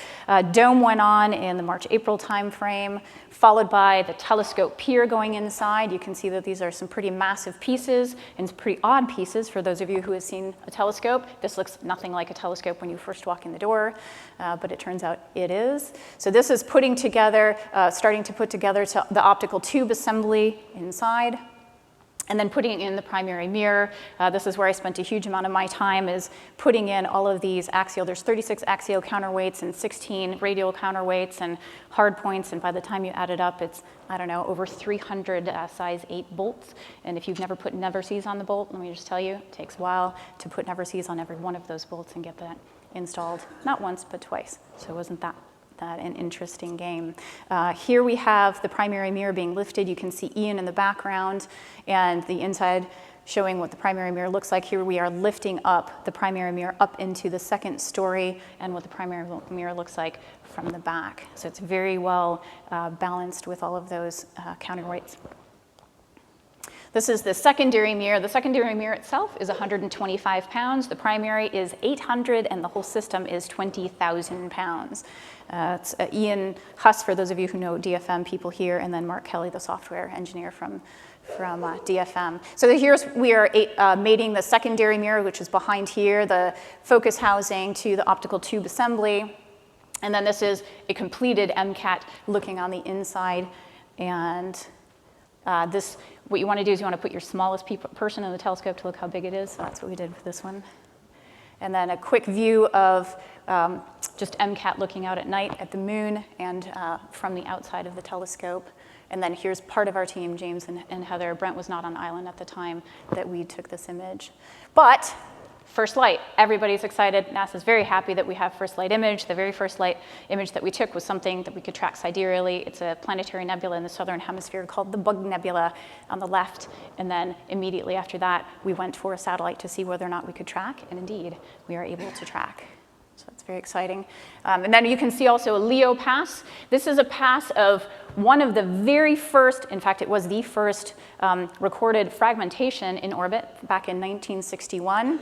Dome went on in the March-April timeframe, followed by the telescope pier going inside. You can see that these are some pretty massive pieces and some pretty odd pieces for those of you who have seen a telescope. This looks nothing like a telescope when you first walk in the door, but it turns out it is. So this is putting together, starting to put together the optical tube assembly inside. And then putting in the primary mirror. This is where I spent a huge amount of my time, is putting in all of these there's 36 axial counterweights and 16 radial counterweights and hard points, and by the time you add it up, it's, over 300 size 8 bolts. And if you've never put never sees on the bolt, let me just tell you, it takes a while to put never sees on every one of those bolts and get that installed, not once, but twice. So it wasn't that an interesting game. Here we have the primary mirror being lifted. You can see Ian in the background, and the inside showing what the primary mirror looks like. Here we are lifting up the primary mirror up into the second story and what the primary mirror looks like from the back. So it's very well balanced with all of those counterweights. This is the secondary mirror. The secondary mirror itself is 125 pounds. The primary is 800, and the whole system is 20,000 pounds. It's Ian Huss, for those of you who know DFM people here, and then Mark Kelly, the software engineer from DFM. So here's, we are mating the secondary mirror, which is behind here, the focus housing to the optical tube assembly. And then this is a completed MCAT looking on the inside. And what you want to do is you want to put your smallest person in the telescope to look how big it is. So that's what we did with this one. And then a quick view of just MCAT looking out at night at the moon and from the outside of the telescope. And then here's part of our team, James and Heather. Brent was not on island at the time that we took this image. But first light, everybody's excited. NASA's very happy that we have first light image. The very first light image that we took was something that we could track sidereally. It's a planetary nebula in the southern hemisphere called the Bug Nebula on the left. And then immediately after that, we went for a satellite to see whether or not we could track. And indeed, we are able to track. So that's very exciting. And then you can see also a LEO pass. This is a pass of one of the very first, in fact, it was the first recorded fragmentation in orbit back in 1961.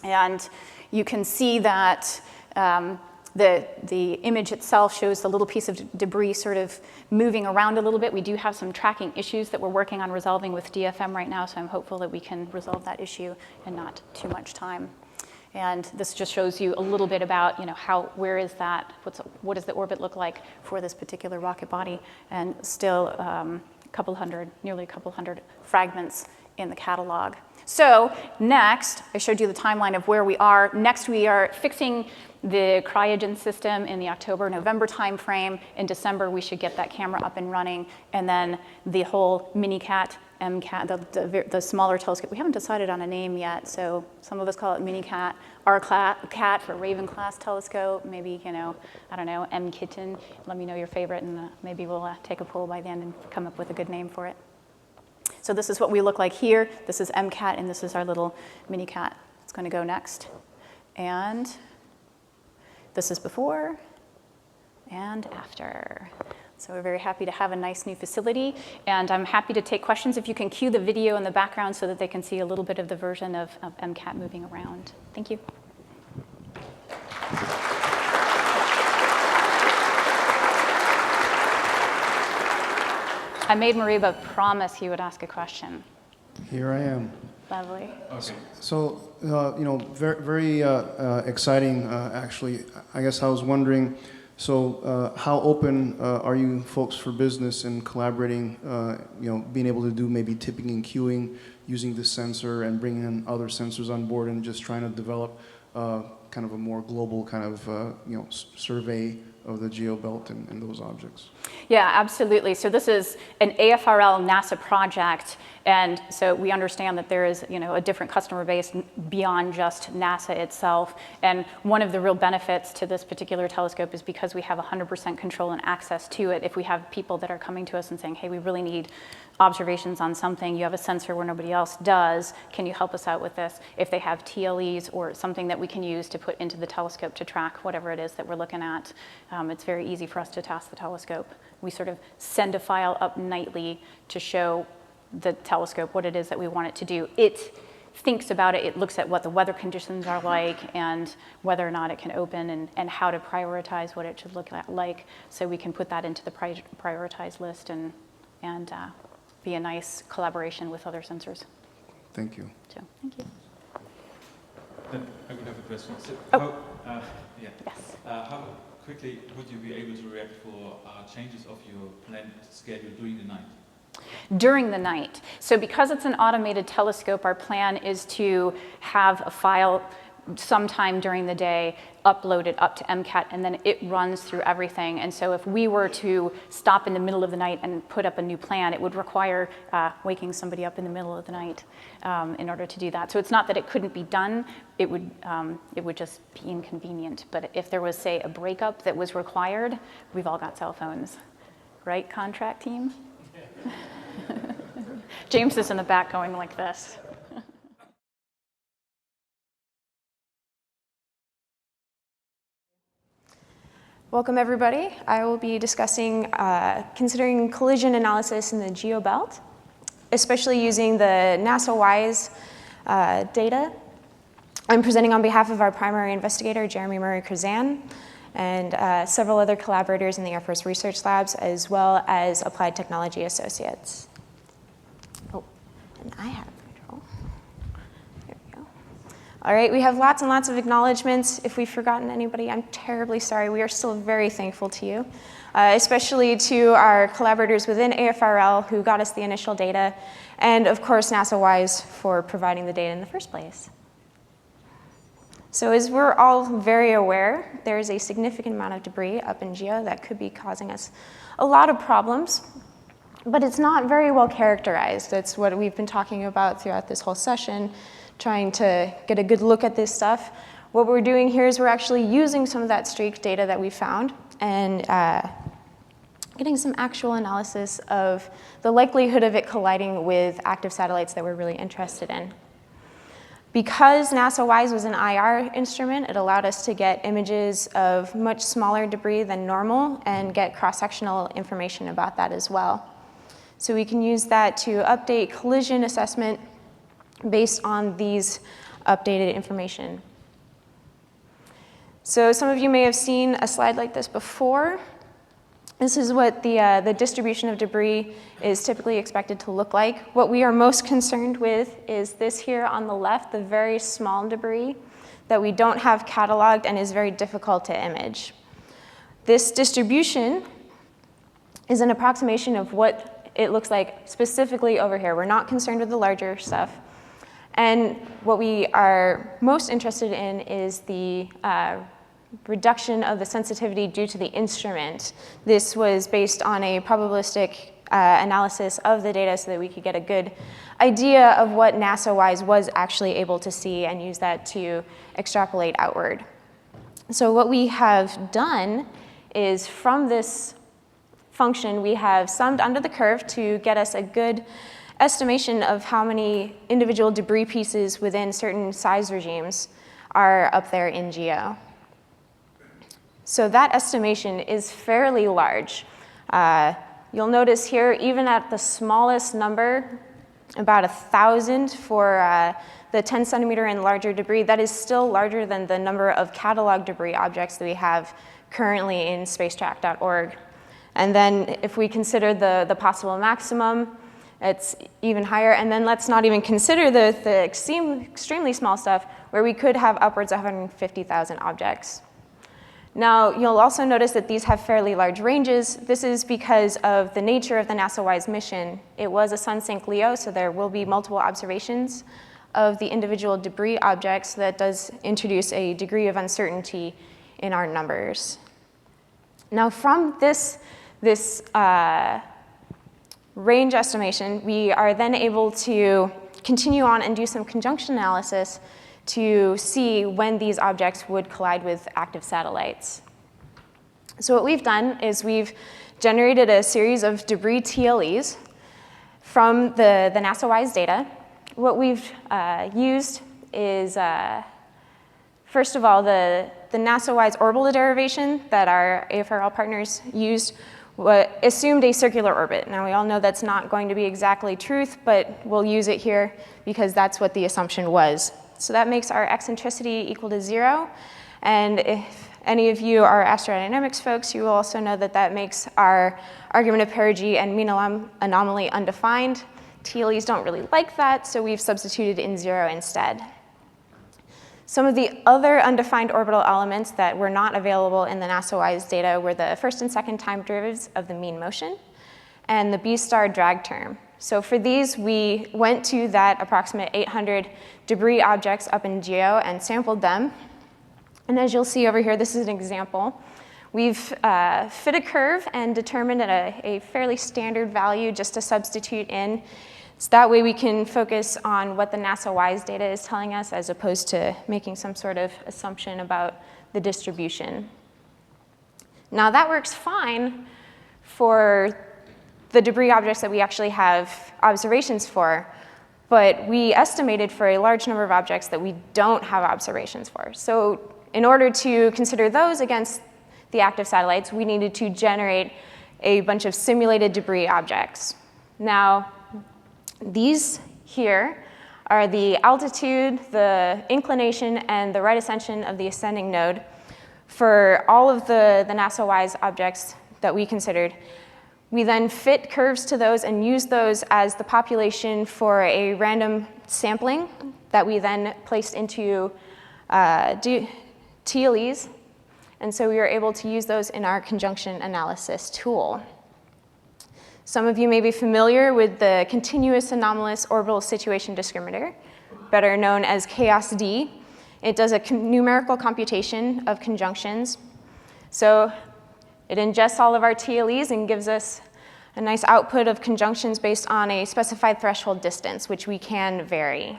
And you can see that the image itself shows the little piece of debris sort of moving around a little bit. We do have some tracking issues that we're working on resolving with DFM right now, so I'm hopeful that we can resolve that issue in not too much time. And this just shows you a little bit about, where is that, what does the orbit look like for this particular rocket body, and still nearly a couple hundred fragments in the catalog. So next, I showed you the timeline of where we are. Next, we are fixing the cryogen system in the October-November timeframe. In December, we should get that camera up and running. And then the whole mini-cat, MCAT, the smaller telescope. We haven't decided on a name yet, so some of us call it mini-cat. R-cat for Raven-class telescope. Maybe, I don't know, M-kitten. Let me know your favorite, and maybe we'll take a poll by the end and come up with a good name for it. So this is what we look like here. This is MCAT, and this is our little mini-cat. It's going to go next. And this is before and after. So we're very happy to have a nice new facility. And I'm happy to take questions if you can cue the video in the background so that they can see a little bit of the version of MCAT moving around. Thank you. I made Mariba promise he would ask a question. Here I am. Lovely. Okay. So, very exciting, actually. I guess I was wondering, so how open are you folks for business in collaborating, being able to do maybe tipping and queuing using this sensor and bringing in other sensors on board and just trying to develop kind of a more global kind of, survey of the geobelt and those objects? Yeah, absolutely. So this is an AFRL NASA project, and so we understand that there is, a different customer base beyond just NASA itself. And one of the real benefits to this particular telescope is because we have 100% control and access to it. If we have people that are coming to us and saying, hey, we really need observations on something, you have a sensor where nobody else does, can you help us out with this? If they have TLEs or something that we can use to put into the telescope to track whatever it is that we're looking at, it's very easy for us to task the telescope. We sort of send a file up nightly to show the telescope what it is that we want it to do. It thinks about it, it looks at what the weather conditions are like and whether or not it can open and how to prioritize what it should look like, so we can put that into the prioritized list and be a nice collaboration with other sensors. Thank you. So, thank you. Then I would have a question. So Yes. how quickly would you be able to react for changes of your planned schedule during the night? During the night. So because it's an automated telescope, our plan is to have a file sometime during the day, upload it up to MCAT, and then it runs through everything. And so if we were to stop in the middle of the night and put up a new plan, it would require waking somebody up in the middle of the night in order to do that. So it's not that it couldn't be done, it would just be inconvenient. But if there was, say, a breakup that was required, we've all got cell phones. Right, contract team? James is in the back going like this. Welcome, everybody. I will be discussing considering collision analysis in the geobelt, especially using the NASA WISE data. I'm presenting on behalf of our primary investigator, Jeremy Murray-Krzan, and several other collaborators in the Air Force Research Labs, as well as Applied Technology Associates. Oh, and I have control. There we go. All right, we have lots and lots of acknowledgements. If we've forgotten anybody, I'm terribly sorry. We are still very thankful to you, especially to our collaborators within AFRL who got us the initial data, and of course NASA WISE for providing the data in the first place. So as we're all very aware, there is a significant amount of debris up in GEO that could be causing us a lot of problems, but it's not very well characterized. That's what we've been talking about throughout this whole session, trying to get a good look at this stuff. What we're doing here is we're actually using some of that streak data that we found and getting some actual analysis of the likelihood of it colliding with active satellites that we're really interested in. Because NASA WISE was an IR instrument, it allowed us to get images of much smaller debris than normal and get cross-sectional information about that as well. So we can use that to update collision assessment based on these updated information. So some of you may have seen a slide like this before. This is what the distribution of debris is typically expected to look like. What we are most concerned with is this here on the left, the very small debris that we don't have cataloged and is very difficult to image. This distribution is an approximation of what it looks like specifically over here. We're not concerned with the larger stuff. And what we are most interested in is the reduction of the sensitivity due to the instrument. This was based on a probabilistic analysis of the data so that we could get a good idea of what NASA WISE was actually able to see and use that to extrapolate outward. So what we have done is from this function, we have summed under the curve to get us a good estimation of how many individual debris pieces within certain size regimes are up there in GEO. So that estimation is fairly large. You'll notice here, even at the smallest number, about 1,000 for the 10 centimeter and larger debris, that is still larger than the number of catalog debris objects that we have currently in spacetrack.org. And then if we consider the possible maximum, it's even higher. And then let's not even consider the extremely small stuff where we could have upwards of 150,000 objects. Now, you'll also notice that these have fairly large ranges. This is because of the nature of the NASA WISE mission. It was a sun-sync LEO, so there will be multiple observations of the individual debris objects. That does introduce a degree of uncertainty in our numbers. Now, from this range estimation, we are then able to continue on and do some conjunction analysis to see when these objects would collide with active satellites. So what we've done is we've generated a series of debris TLEs from the NASA WISE data. What we've used is, first of all, the NASA WISE orbital derivation that our AFRL partners used assumed a circular orbit. Now, we all know that's not going to be exactly truth, but we'll use it here because that's what the assumption was. So that makes our eccentricity equal to 0. And if any of you are astrodynamics folks, you will also know that that makes our argument of perigee and mean anomaly undefined. TLEs don't really like that, so we've substituted in 0 instead. Some of the other undefined orbital elements that were not available in the NASA WISE data were the first and second time derivatives of the mean motion and the B-star drag term. So for these, we went to that approximate 800 debris objects up in GEO and sampled them. And as you'll see over here, this is an example. We've fit a curve and determined a fairly standard value just to substitute in. So that way we can focus on what the NASA WISE data is telling us as opposed to making some sort of assumption about the distribution. Now that works fine for the debris objects that we actually have observations for, but we estimated for a large number of objects that we don't have observations for. So in order to consider those against the active satellites, we needed to generate a bunch of simulated debris objects. Now, these here are the altitude, the inclination, and the right ascension of the ascending node for all of the NASA-WISE objects that we considered. We then fit curves to those and use those as the population for a random sampling that we then placed into TLEs. And so we were able to use those in our conjunction analysis tool. Some of you may be familiar with the Continuous Anomalous Orbital Situation Discriminator, better known as CHAOS-D. It does a numerical computation of conjunctions. So it ingests all of our TLEs and gives us a nice output of conjunctions based on a specified threshold distance, which we can vary.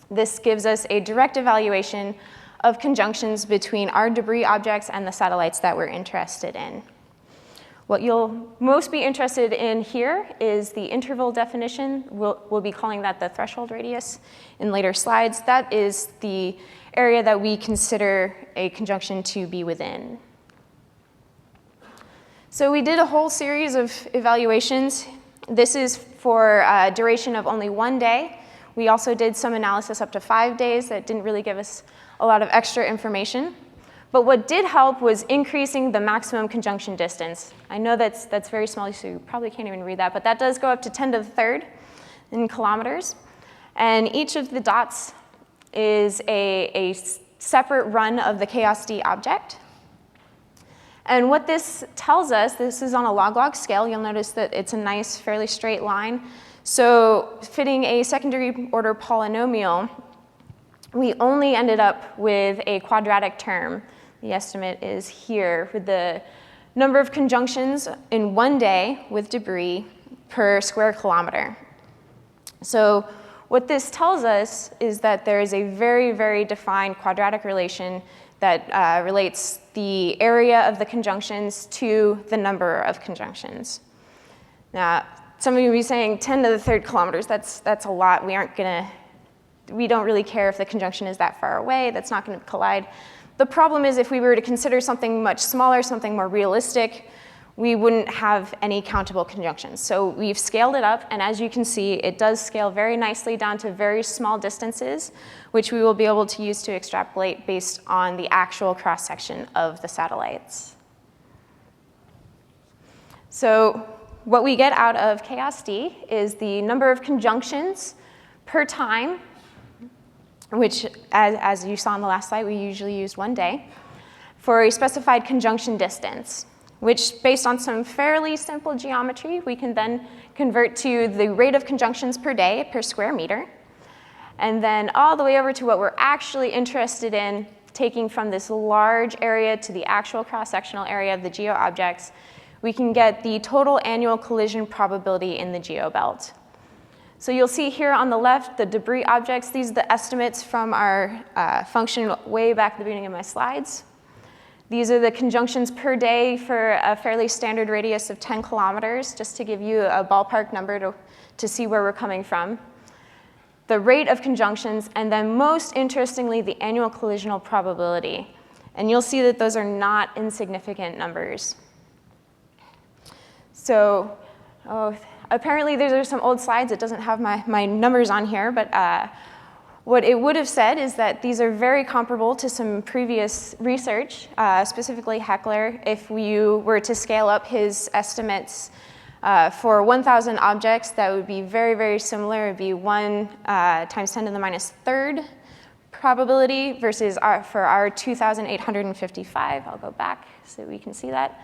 This gives us a direct evaluation of conjunctions between our debris objects and the satellites that we're interested in. What you'll most be interested in here is the interval definition. We'll be calling that the threshold radius in later slides. That is the area that we consider a conjunction to be within. So we did a whole series of evaluations. This is for a duration of only 1 day. We also did some analysis up to 5 days that didn't really give us a lot of extra information. But what did help was increasing the maximum conjunction distance. I know that's very small, so you probably can't even read that, but that does go up to 10 to the third in kilometers. And each of the dots is a separate run of the CHAOS-D object. And what this tells us, this is on a log-log scale. You'll notice that it's a nice, fairly straight line. So fitting a secondary order polynomial, we only ended up with a quadratic term. The estimate is here with the number of conjunctions in 1 day with debris per square kilometer. So what this tells us is that there is a very, very defined quadratic relation that relates the area of the conjunctions to the number of conjunctions. Now, some of you will be saying 10 to the third kilometers, that's a lot. We don't really care if the conjunction is that far away. That's not going to collide. The problem is if we were to consider something much smaller, something more realistic, we wouldn't have any countable conjunctions. So we've scaled it up, and as you can see, it does scale very nicely down to very small distances, which we will be able to use to extrapolate based on the actual cross-section of the satellites. So what we get out of CHAOS-D is the number of conjunctions per time, which, as you saw on the last slide, we usually used 1 day, for a specified conjunction distance, which, based on some fairly simple geometry, we can then convert to the rate of conjunctions per day per square meter, and then all the way over to what we're actually interested in, taking from this large area to the actual cross-sectional area of the geo objects, we can get the total annual collision probability in the geobelt. So you'll see here on the left the debris objects. These are the estimates from our function way back at the beginning of my slides. These are the conjunctions per day for a fairly standard radius of 10 kilometers, just to give you a ballpark number to see where we're coming from. The rate of conjunctions, and then most interestingly, the annual collisional probability. And you'll see that those are not insignificant numbers. So, apparently these are some old slides. It doesn't have my numbers on here, but what it would have said is that these are very comparable to some previous research, specifically Heckler. If you were to scale up his estimates for 1,000 objects, that would be very, very similar. It would be 1 times 10 to the minus third probability versus for our 2,855. I'll go back so we can see that.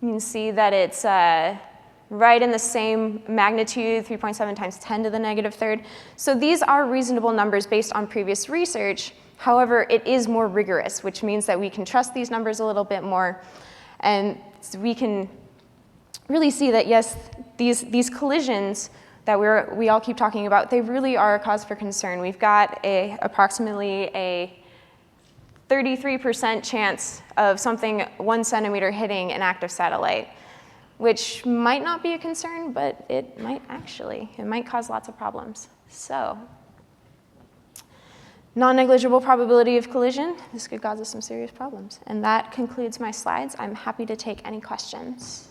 You can see that it's right in the same magnitude, 3.7 times 10 to the negative third. So these are reasonable numbers based on previous research. However, it is more rigorous, which means that we can trust these numbers a little bit more. And we can really see that, yes, these collisions that we all keep talking about, they really are a cause for concern. We've got approximately a 33% chance of something 1 centimeter hitting an active satellite, which might not be a concern, but it might actually. It might cause lots of problems. So non-negligible probability of collision, this could cause us some serious problems. And that concludes my slides. I'm happy to take any questions.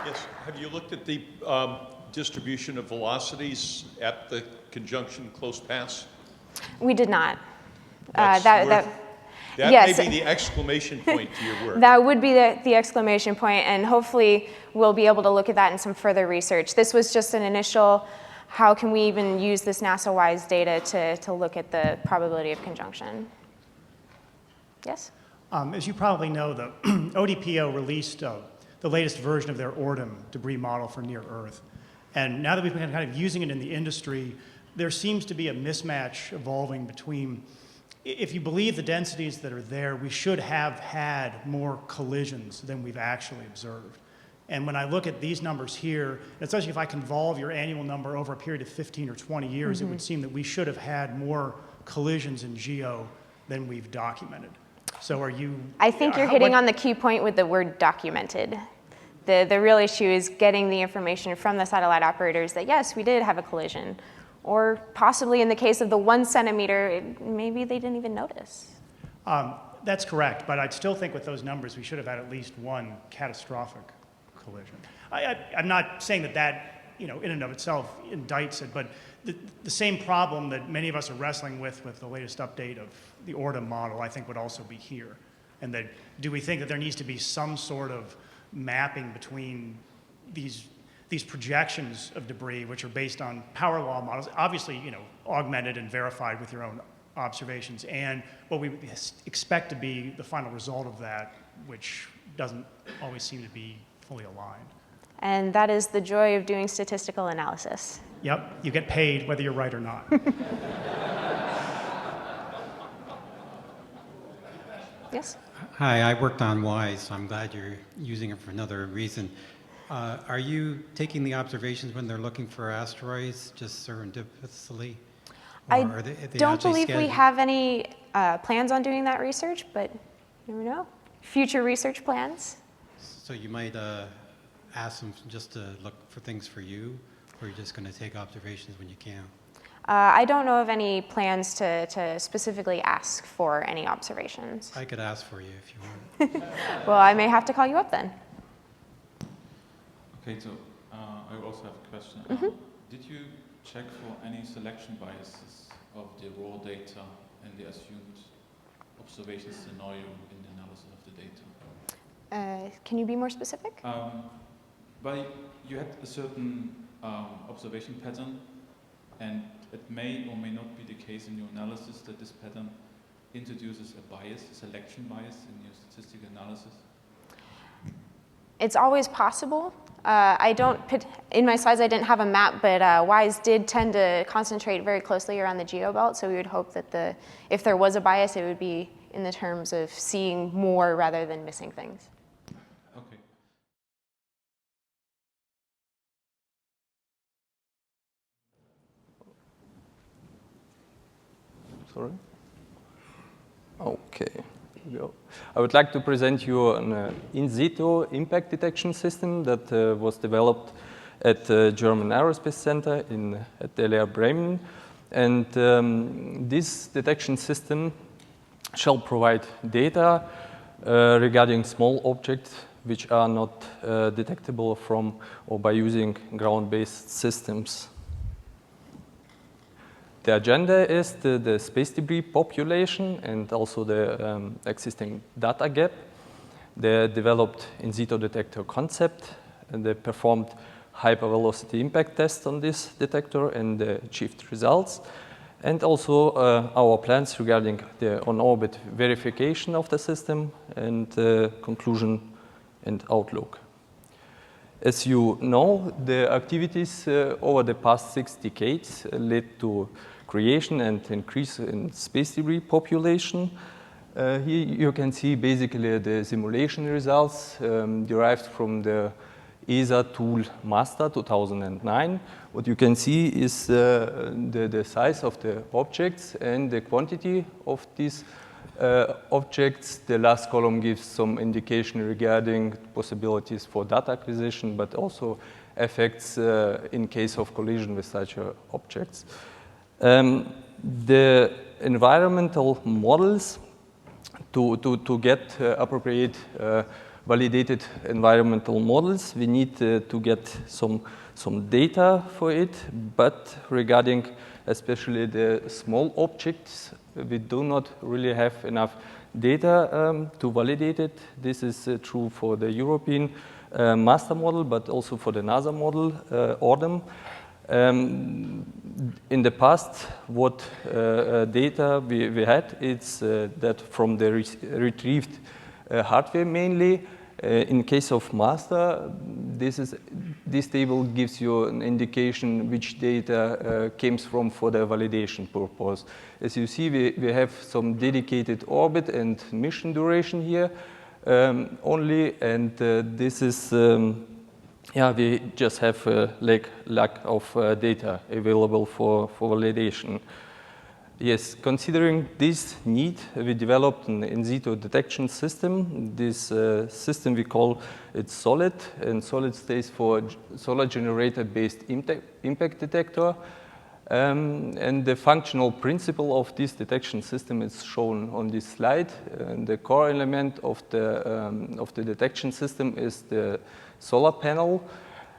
Yes, have you looked at the distribution of velocities at the conjunction close pass? We did not. That yes. may be the exclamation point to your work. That would be the exclamation point, and hopefully we'll be able to look at that in some further research. This was just an initial, how can we even use this NASA-wise data to look at the probability of conjunction? Yes? As you probably know, the ODPO released the latest version of their ORDM debris model for near Earth. And now that we've been kind of using it in the industry, there seems to be a mismatch evolving between, if you believe the densities that are there, we should have had more collisions than we've actually observed. And when I look at these numbers here, especially if I convolve your annual number over a period of 15 or 20 years, it would seem that we should have had more collisions in GEO than we've documented. So are you... I think you're hitting on the key point with the word documented. The real issue is getting the information from the satellite operators that, yes, we did have a collision. Or possibly in the case of the 1 centimeter, maybe they didn't even notice. That's correct, but I'd still think with those numbers, we should have had at least one catastrophic collision. I'm not saying that in and of itself indicts it, but the same problem that many of us are wrestling with the latest update of the ORDM model, I think would also be here. And that, do we think that there needs to be some sort of mapping between these projections of debris, which are based on power law models, obviously, augmented and verified with your own observations, and what we expect to be the final result of that, which doesn't always seem to be fully aligned. And that is the joy of doing statistical analysis. Yep, you get paid whether you're right or not. Yes? Hi, I worked on WISE, so I'm glad you're using it for another reason. Are you taking the observations when they're looking for asteroids just serendipitously? I don't believe we have any plans on doing that research, but you never know. Future research plans. So you might ask them just to look for things for you, or you're just going to take observations when you can? I don't know of any plans to specifically ask for any observations. I could ask for you if you want. Well, I may have to call you up then. Okay, so I also have a question. Did you check for any selection biases of the raw data and the assumed observation scenario in the analysis of the data? Can you be more specific? You had a certain observation pattern, and it may or may not be the case in your analysis that this pattern introduces a bias, a selection bias in your statistical analysis? It's always possible. In my slides I didn't have a map, but WISE did tend to concentrate very closely around the geobelt, so we would hope that if there was a bias, it would be in the terms of seeing more rather than missing things. Okay. Sorry? Okay. Here we go. I would like to present you an in situ impact detection system that was developed at the German Aerospace Center at LR Bremen. And this detection system shall provide data regarding small objects which are not detectable from or by using ground-based systems. The agenda is the space debris population and also the existing data gap. They developed in situ detector concept, and they performed hypervelocity impact tests on this detector and achieved results. And also our plans regarding the on-orbit verification of the system and conclusion and outlook. As you know, the activities over the past 6 decades led to creation and increase in space debris population. Here you can see basically the simulation results derived from the ESA tool Master 2009. What you can see is the size of the objects and the quantity of these objects. The last column gives some indication regarding possibilities for data acquisition, but also effects in case of collision with such objects. The environmental models to get appropriate validated environmental models, we need to get some data for it, but regarding especially the small objects, we do not really have enough data to validate it. This is true for the European master model, but also for the NASA model, ORDEM. In the past, what data we had, it's that from the retrieved hardware mainly. In case of master, this table gives you an indication which data came from for the validation purpose. As you see, we have some dedicated orbit and mission duration here only, and this is, we just have a lack of data available for validation. Yes, considering this need, we developed an in situ detection system. This system, we call it SOLID, and SOLID stands for Solar Generator-Based Impact Detector. And the functional principle of this detection system is shown on this slide. And the core element of the detection system is the solar panel,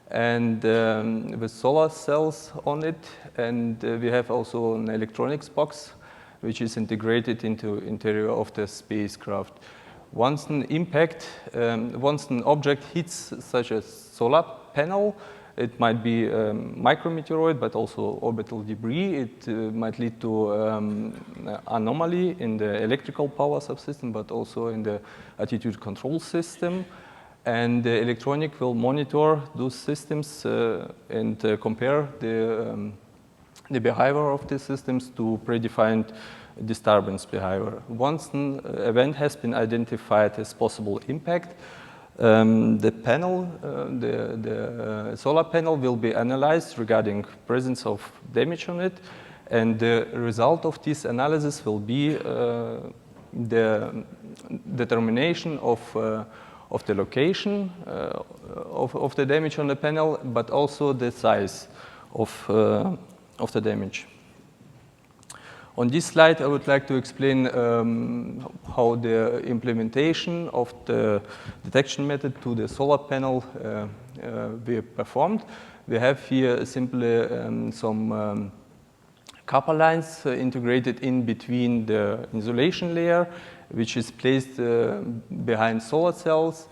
and with solar cells on it, and we have also an electronics box which is integrated into interior of the spacecraft. Once an object hits such a solar panel, it might be micrometeoroid, but also orbital debris. It might lead to anomaly in the electrical power subsystem, but also in the attitude control system. And the electronic will monitor those systems and compare the behavior of the systems to predefined disturbance behavior. Once an event has been identified as possible impact, the panel, the solar panel will be analyzed regarding presence of damage on it, and the result of this analysis will be the determination of the location of the damage on the panel, but also the size of the damage. On this slide, I would like to explain how the implementation of the detection method to the solar panel we performed. We have here simply some copper lines integrated in between the insulation layer, which is placed behind solar cells,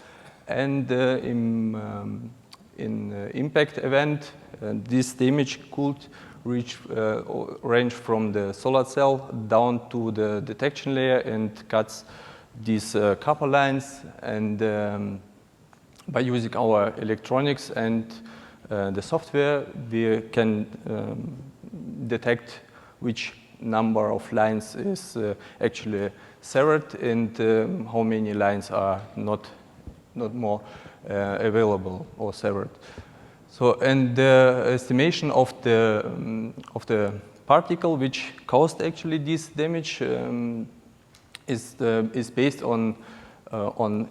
and in impact event, this damage could range from the solar cell down to the detection layer and cuts these copper lines. And by using our electronics and the software, we can detect which number of lines is actually severed and how many lines are not more available or severed. So, and the estimation of the particle which caused actually this damage is based on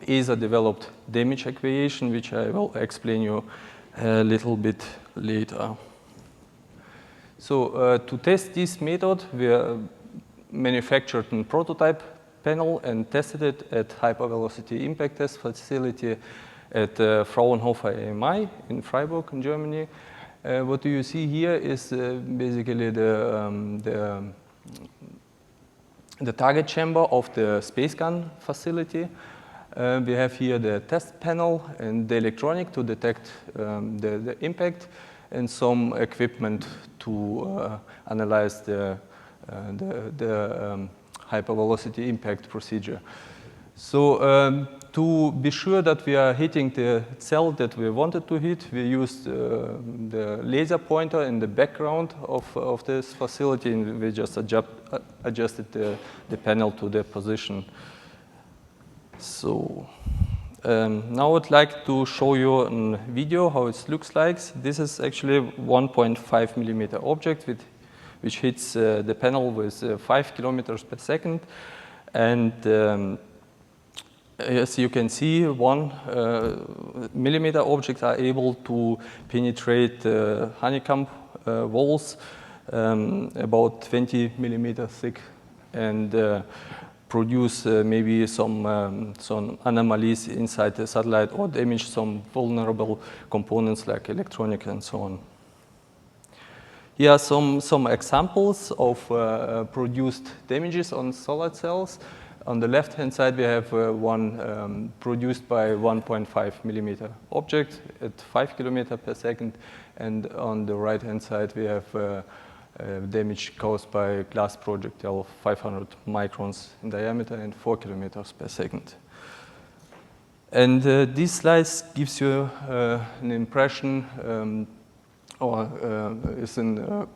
ESA developed damage equation, which I will explain you a little bit later. So to test this method, we manufactured a prototype panel and tested it at hypervelocity impact test facility at Fraunhofer AMI in Freiburg in Germany. What do you see here is basically the target chamber of the space gun facility. We have here the test panel and the electronic to detect the impact, and some equipment to analyze the hypervelocity impact procedure. So to be sure that we are hitting the cell that we wanted to hit, we used the laser pointer in the background of this facility, and we just adjusted the panel to the position. So now I would like to show you a video how it looks like. This is actually 1.5 millimeter object which hits the panel with 5 kilometers per second. And as you can see, 1 millimeter objects are able to penetrate honeycomb walls about 20 millimeters thick and produce maybe some anomalies inside the satellite or damage some vulnerable components like electronic and so on. Here are some examples of produced damages on solar cells. On the left-hand side, we have one produced by 1.5 millimeter object at 5 kilometers per second. And on the right-hand side, we have damage caused by a glass projectile of 500 microns in diameter and 4 kilometers per second. And these slides gives you an impression or is a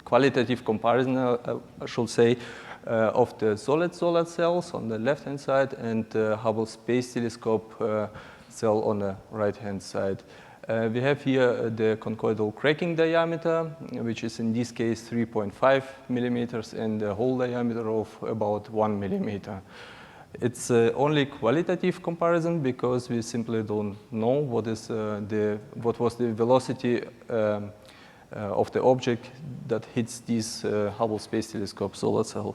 qualitative comparison, I should say, of the solid solar cells on the left-hand side and the Hubble Space Telescope cell on the right-hand side. We have here the conchoidal cracking diameter, which is in this case 3.5 millimeters, and the hole diameter of about 1 millimeter. It's only qualitative comparison because we simply don't know what was the velocity of the object that hits this Hubble Space Telescope solar cell.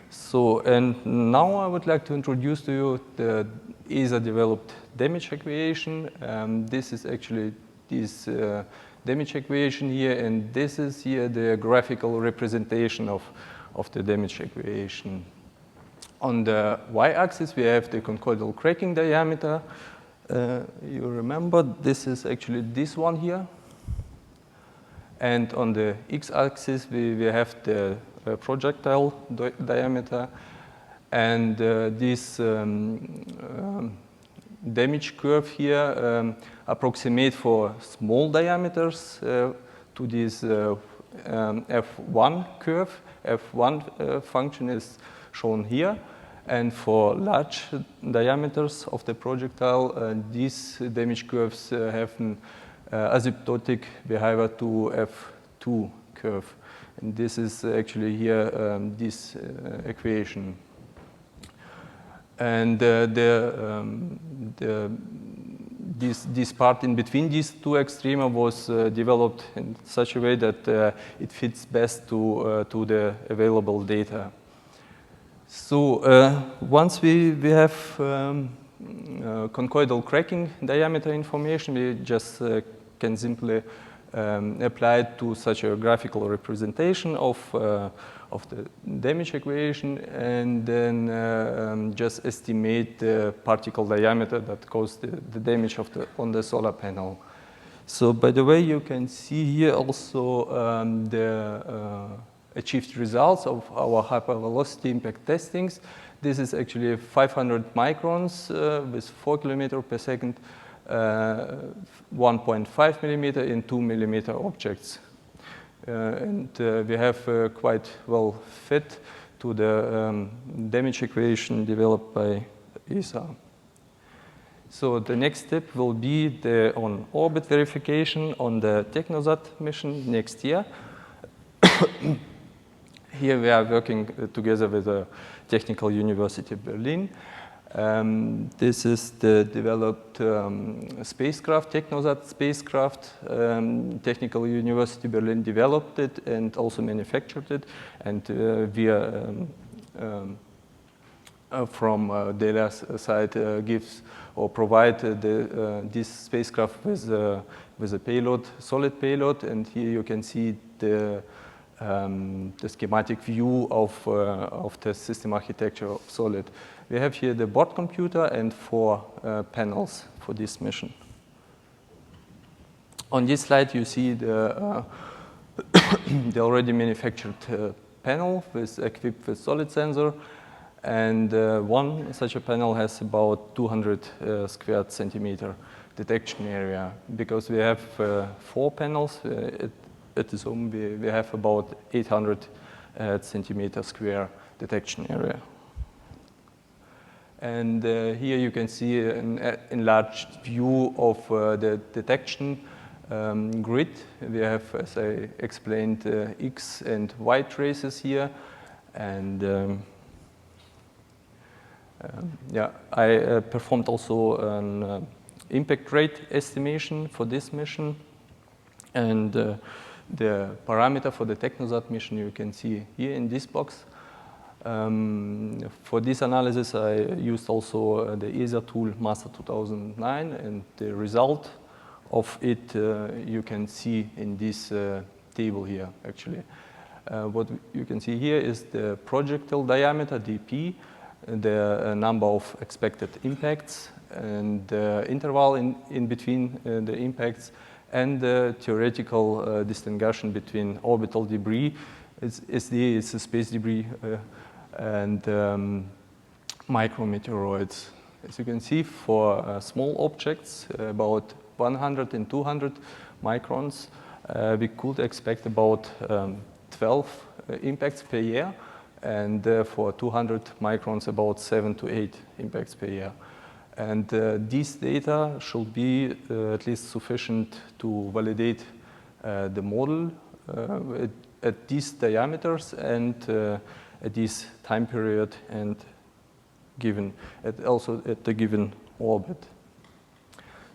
So, and now I would like to introduce to you the ESA-developed damage equation. This is actually this damage equation here, and this is here the graphical representation of the damage equation. On the y-axis, we have the conchoidal cracking diameter. You remember, this is actually this one here. And on the x-axis, we have the projectile diameter. And this damage curve here approximate for small diameters to this F1 curve. F1 function is shown here. And for large diameters of the projectile, these damage curves have an asymptotic behavior to F2 curve. And this is actually here this equation. And this part in between these two extrema was developed in such a way that it fits best to the available data. So once we have conchoidal cracking diameter information, we just can simply apply it to such a graphical representation of the damage equation, and then just estimate the particle diameter that caused the damage on the solar panel. So by the way, you can see here also the achieved results of our hypervelocity impact testings. This is actually 500 microns with 4 kilometers per second, 1.5 millimeter and 2 millimeter objects. And we have quite well fit to the damage equation developed by ESA. So the next step will be the on-orbit verification on the Technosat mission next year. Here we are working together with the Technical University Berlin. This is the developed spacecraft, Technosat spacecraft. Technical University Berlin developed it and also manufactured it. And we are, from Dela's side, gives or provide this spacecraft with a payload, solid payload. And here you can see the schematic view of the system architecture of SOLID. We have here the board computer and 4 panels for this mission. On this slide, you see the already manufactured panel equipped with solid sensor. And one such a panel has about 200 square centimeter detection area. Because we have 4 panels, at the Zoom, we have about 800 centimeter square detection area. And here you can see an enlarged view of the detection grid. We have, as I explained, X and Y traces here. And Yeah, I performed also an impact rate estimation for this mission, and the parameter for the Technosat mission you can see here in this box. For this analysis, I used also the ESA tool Master 2009, and the result of it you can see in this table here, actually. What you can see here is the projectile diameter, dp, the number of expected impacts, and the interval in between the impacts, and the theoretical distinction between orbital debris, SD is a space debris, and micrometeoroids. As you can see, for small objects, about 100 and 200 microns, we could expect about 12 impacts per year, and for 200 microns, about 7 to 8 impacts per year. And these data should be at least sufficient to validate the model at these diameters and at this time period, and also at the given orbit.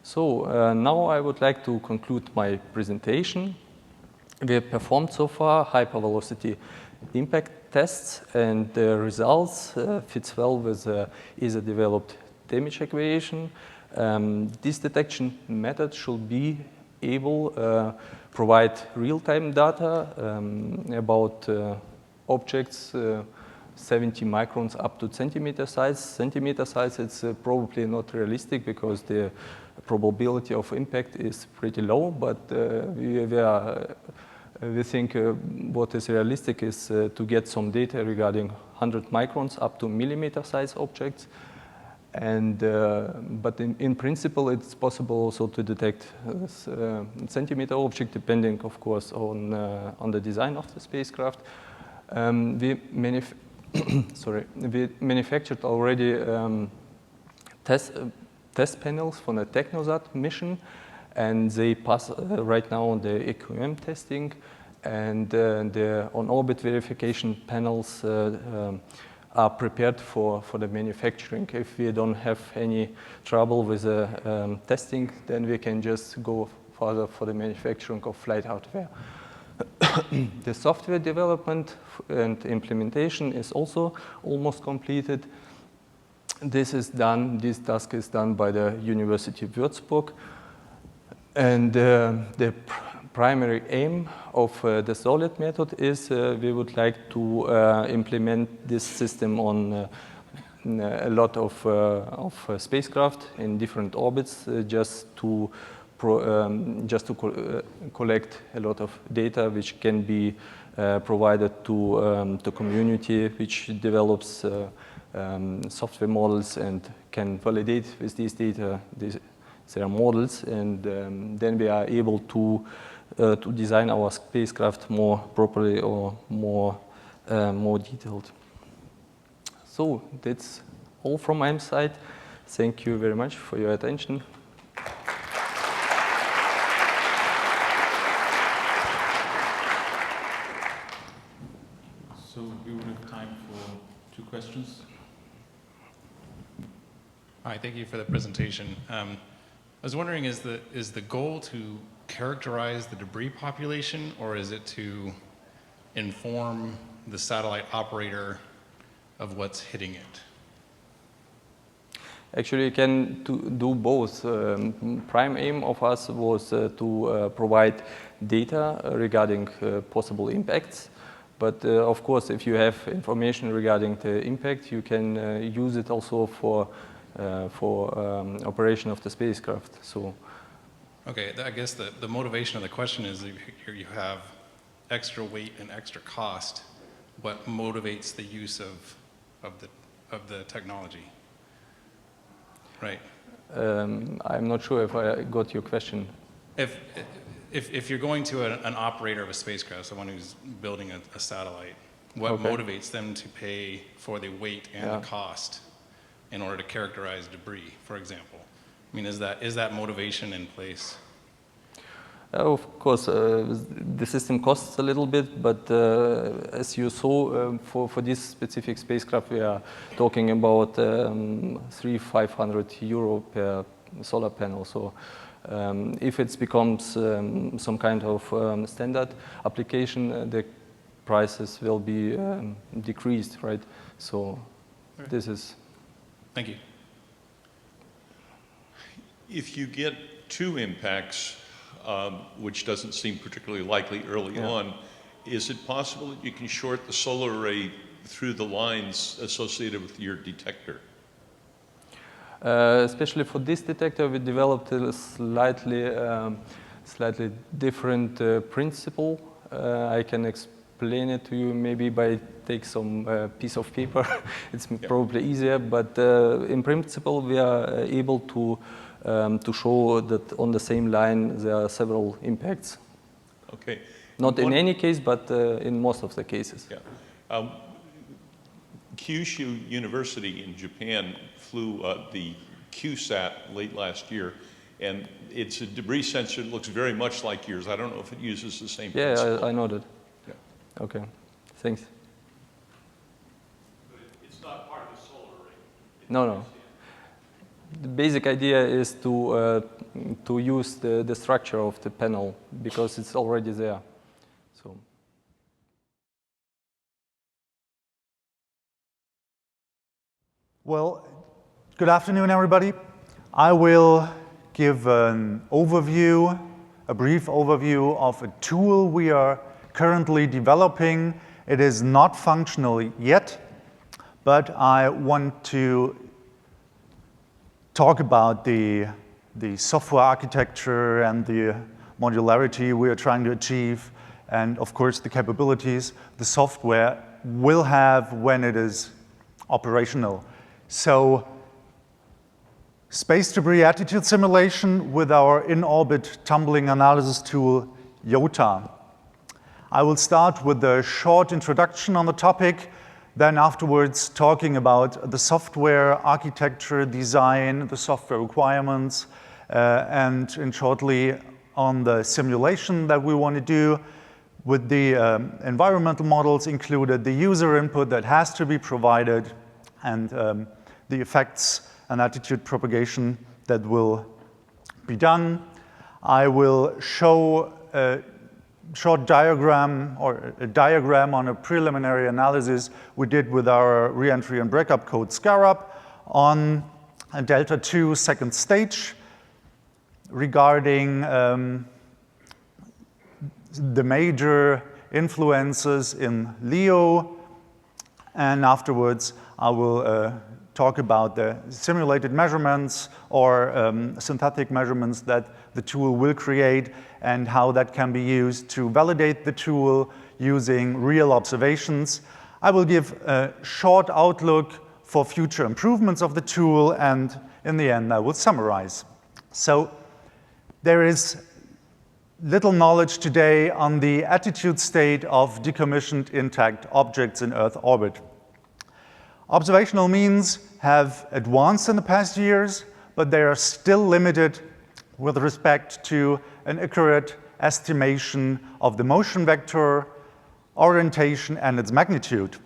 So now I would like to conclude my presentation. We have performed so far hypervelocity impact tests, and the results fits well with ESA developed damage equation. This detection method should be able to provide real-time data about objects 70 microns up to centimeter size. Centimeter size, it's probably not realistic because the probability of impact is pretty low, but we think what is realistic is to get some data regarding 100 microns up to millimeter size objects. And, but in principle, it's possible also to detect centimeter object, depending, of course, on the design of the spacecraft. We manufactured already test panels for the Technosat mission, and they pass right now on the EQM testing, and the on-orbit verification panels are prepared for the manufacturing. If we don't have any trouble with the testing, then we can just go further for the manufacturing of flight hardware. The software development and implementation is also almost completed. This task is done by the University of Würzburg. And the primary aim of the solid method is we would like to implement this system on a lot of spacecraft in different orbits, just to collect a lot of data which can be provided to the community which develops software models and can validate with these data their models, and then we are able to design our spacecraft more properly or more detailed. So that's all from my side. Thank you very much for your attention. So we will have time for 2 questions. Hi, thank you for the presentation. I was wondering, is the goal to characterize the debris population, or is it to inform the satellite operator of what's hitting it? Actually, you can do both. Prime aim of us was to provide data regarding possible impacts. But of course, if you have information regarding the impact, you can use it also for operation of the spacecraft. So, okay, I guess the motivation of the question is here you have extra weight and extra cost. What motivates the use of the technology? Right. I'm not sure if I got your question. If you're going to an operator of a spacecraft, someone who's building a satellite, what motivates them to pay for the weight and the cost in order to characterize debris, for example? I mean, is that motivation in place? Of course, the system costs a little bit, but as you saw, for this specific spacecraft, we are talking about 300-500 euro per solar panel. So if it becomes some kind of standard application, the prices will be decreased, right? So this is... Thank you. If you get 2 impacts, which doesn't seem particularly likely early on, is it possible that you can short the solar array through the lines associated with your detector? Especially for this detector, we developed a slightly different principle. I can explain it to you maybe by take some piece of paper. It's probably easier, but in principle, we are able to show that on the same line there are several impacts. Okay. Not in any case, but in most of the cases. Yeah. Kyushu University in Japan flew the QSat late last year, and it's a debris sensor that looks very much like yours. I don't know if it uses the same principle. Yeah, I know that. Yeah. Okay, thanks. But it's not part of the solar array. No. The basic idea is to use the structure of the panel because it's already there. So. Well, good afternoon, everybody. I will give an overview, a brief overview of a tool we are currently developing. It is not functional yet, but I want to talk about the software architecture and the modularity we are trying to achieve, and of course the capabilities the software will have when it is operational. So, space debris attitude simulation with our in-orbit tumbling analysis tool, YOTA. I will start with a short introduction on the topic, then afterwards talking about the software architecture, design, the software requirements, and shortly on the simulation that we want to do with the environmental models included, the user input that has to be provided, and the effects and attitude propagation that will be done. I will show a short diagram or a diagram on a preliminary analysis we did with our reentry and breakup code Scarab on a Delta II second stage regarding the major influences in LEO, and afterwards I will talk about the simulated measurements or synthetic measurements that the tool will create and how that can be used to validate the tool using real observations. I will give a short outlook for future improvements of the tool, and in the end I will summarize. So there is little knowledge today on the attitude state of decommissioned intact objects in Earth orbit. Observational means have advanced in the past years, but they are still limited with respect to an accurate estimation of the motion vector, orientation, and its magnitude.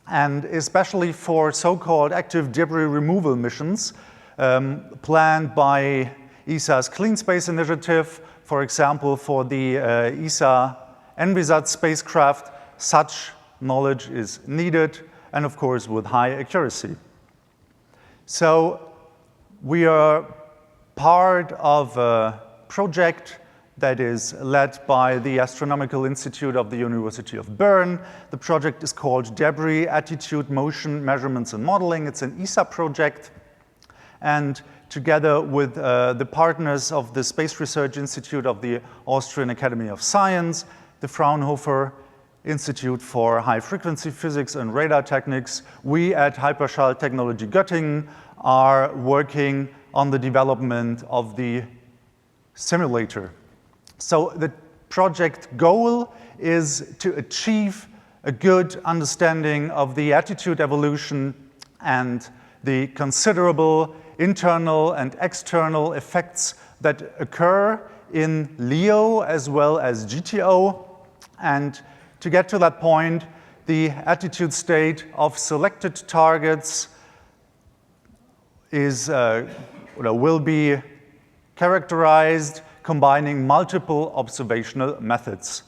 And especially for so-called active debris removal missions planned by ESA's Clean Space Initiative, for example, for the ESA Envisat spacecraft, such knowledge is needed, and of course with high accuracy. So we are part of a project that is led by the Astronomical Institute of the University of Bern. The project is called Debris Attitude Motion Measurements and Modeling. It's an ESA project, and together with the partners of the Space Research Institute of the Austrian Academy of Science, the Fraunhofer Institute for High Frequency Physics and Radar Techniques, we at Hyperschall Technology Göttingen are working on the development of the simulator. So the project goal is to achieve a good understanding of the attitude evolution and the considerable internal and external effects that occur in LEO as well as GTO. And to get to that point, the attitude state of selected targets will be characterized combining multiple observational methods.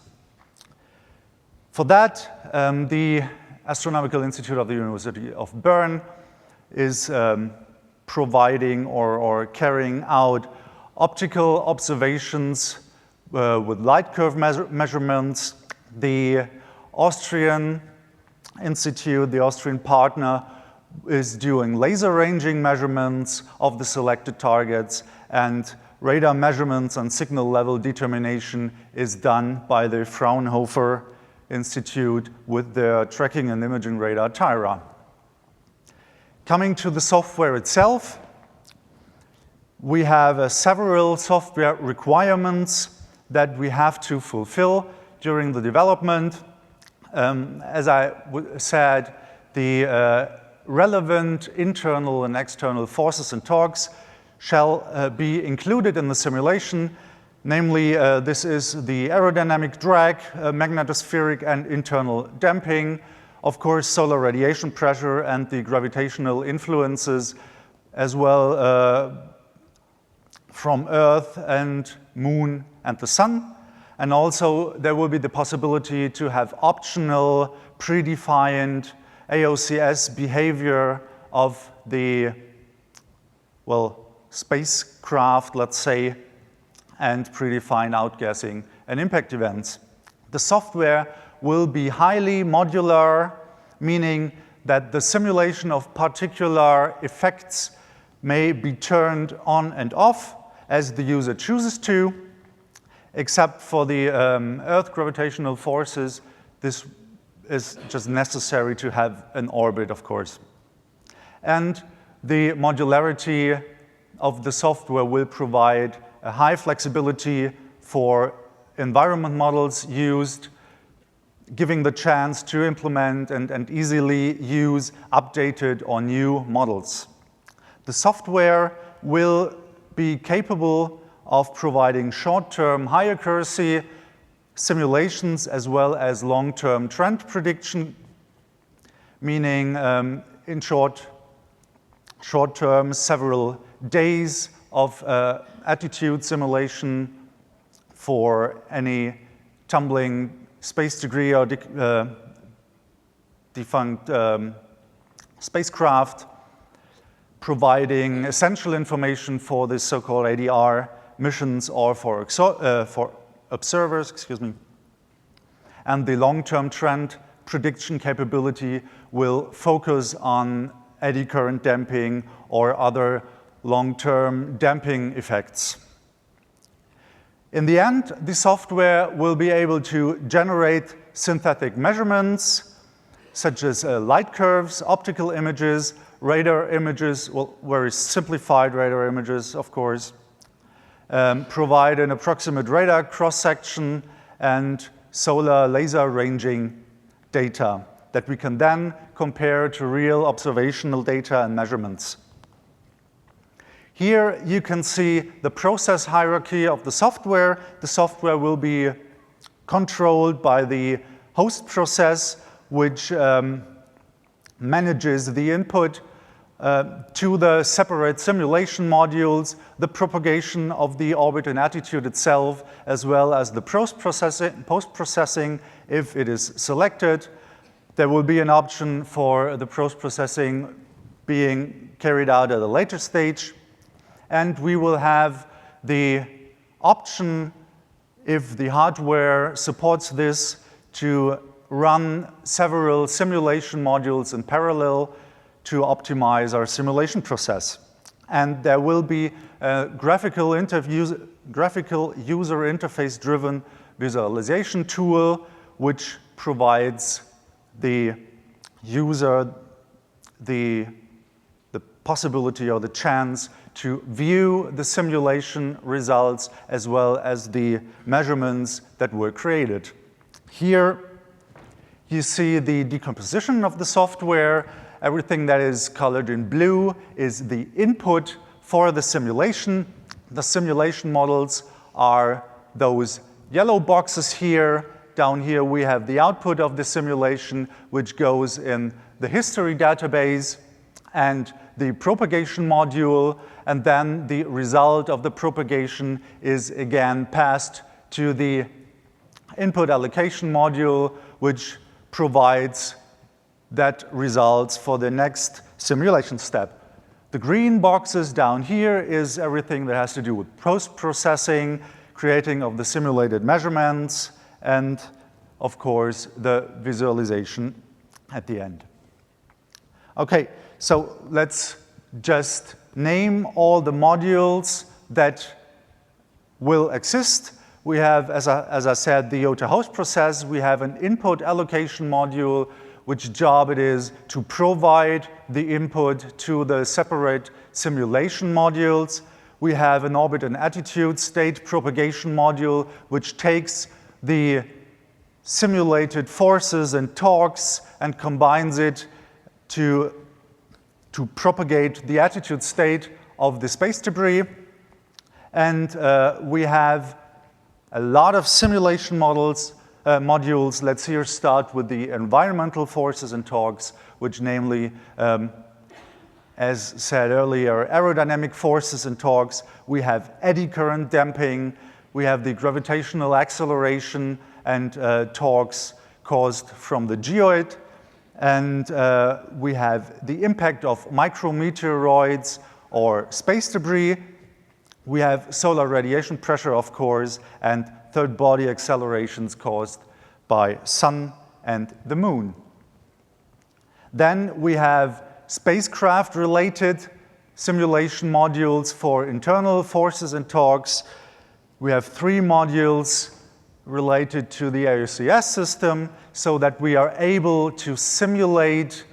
For that, the Astronomical Institute of the University of Bern is providing or carrying out optical observations with light curve measurements. The Austrian institute, the Austrian partner, is doing laser ranging measurements of the selected targets, and radar measurements and signal level determination is done by the Fraunhofer Institute with their tracking and imaging radar TIRA. Coming to the software itself, we have several software requirements that we have to fulfill during the development. As I said, the relevant internal and external forces and torques shall be included in the simulation. Namely, this is the aerodynamic drag, magnetospheric and internal damping, of course, solar radiation pressure and the gravitational influences, as well from Earth and Moon and the Sun. And also, there will be the possibility to have optional, predefined AOCS behavior of the, spacecraft, let's say, and predefined outgassing and impact events. The software will be highly modular, meaning that the simulation of particular effects may be turned on and off as the user chooses to. Except for the Earth gravitational forces, this is just necessary to have an orbit, of course. And the modularity of the software will provide a high flexibility for environment models used, giving the chance to implement and easily use updated or new models. The software will be capable of providing short-term high accuracy simulations as well as long-term trend prediction, meaning in short term, several days of attitude simulation for any tumbling space degree or defunct spacecraft, providing essential information for the so-called ADR missions or for observers, And the long-term trend prediction capability will focus on eddy current damping or other long-term damping effects. In the end, the software will be able to generate synthetic measurements, such as light curves, optical images, radar images, very simplified radar images, of course, provide an approximate radar cross-section and solar laser ranging data that we can then compare to real observational data and measurements. Here you can see the process hierarchy of the software. The software will be controlled by the host process, which manages the input to the separate simulation modules, the propagation of the orbit and attitude itself, as well as the post-processing if it is selected. There will be an option for the post-processing being carried out at a later stage. And we will have the option, if the hardware supports this, to run several simulation modules in parallel to optimize our simulation process. And there will be a graphical user interface-driven visualization tool, which provides the user the possibility or the chance to view the simulation results as well as the measurements that were created. Here you see the decomposition of the software. Everything that is colored in blue is the input for the simulation. The simulation models are those yellow boxes here. Down here we have the output of the simulation, which goes in the history database and the propagation module, and then the result of the propagation is again passed to the input allocation module, which provides that results for the next simulation step. The green boxes down here is everything that has to do with post-processing, creating of the simulated measurements, and of course, the visualization at the end. Okay, so let's just name all the modules that will exist. We have, as I said, the IOTA host process. We have an input allocation module, which job it is to provide the input to the separate simulation modules. We have an orbit and attitude state propagation module, which takes the simulated forces and torques and combines it to propagate the attitude state of the space debris. And we have a lot of simulation modules. Let's here start with the environmental forces and torques, which namely, as said earlier, aerodynamic forces and torques. We have eddy current damping. We have the gravitational acceleration and torques caused from the geoid. And we have the impact of micrometeoroids or space debris. We have solar radiation pressure, of course, and third body accelerations caused by sun and the moon. Then we have spacecraft-related simulation modules for internal forces and torques. We have 3 modules related to the AOCS system so that we are able to simulate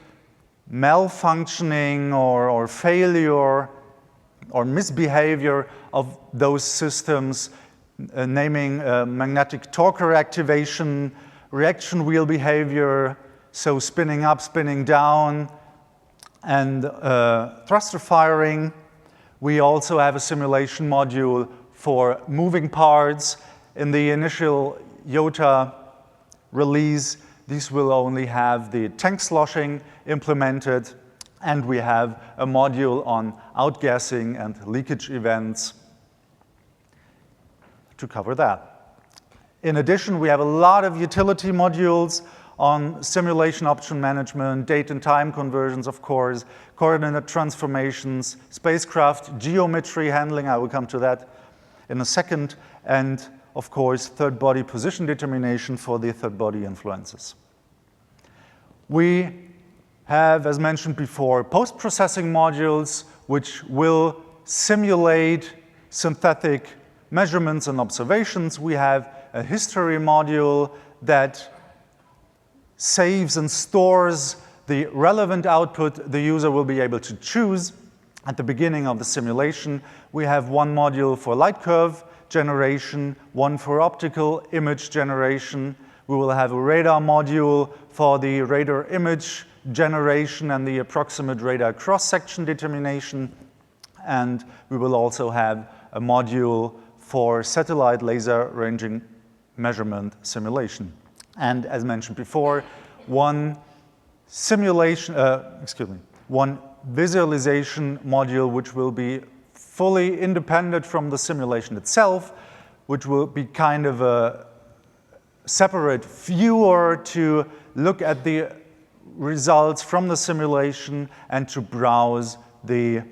malfunctioning or failure or misbehavior of those systems, naming magnetic torque activation, reaction wheel behavior, so spinning up, spinning down, and thruster firing. We also have a simulation module for moving parts. In the initial IOTA release, these will only have the tank sloshing implemented, and we have a module on outgassing and leakage events to cover that. In addition, we have a lot of utility modules on simulation option management, date and time conversions, of course, coordinate transformations, spacecraft geometry handling, I will come to that in a second, and of course, third body position determination for the third body influences. We have, as mentioned before, post-processing modules which will simulate synthetic measurements and observations. We have a history module that saves and stores the relevant output the user will be able to choose at the beginning of the simulation. We have 1 module for light curve generation, 1 for optical image generation. We will have a radar module for the radar image generation and the approximate radar cross-section determination. And we will also have a module for satellite laser ranging measurement simulation. And as mentioned before, one visualization module which will be fully independent from the simulation itself, which will be kind of a separate viewer to look at the results from the simulation and to browse the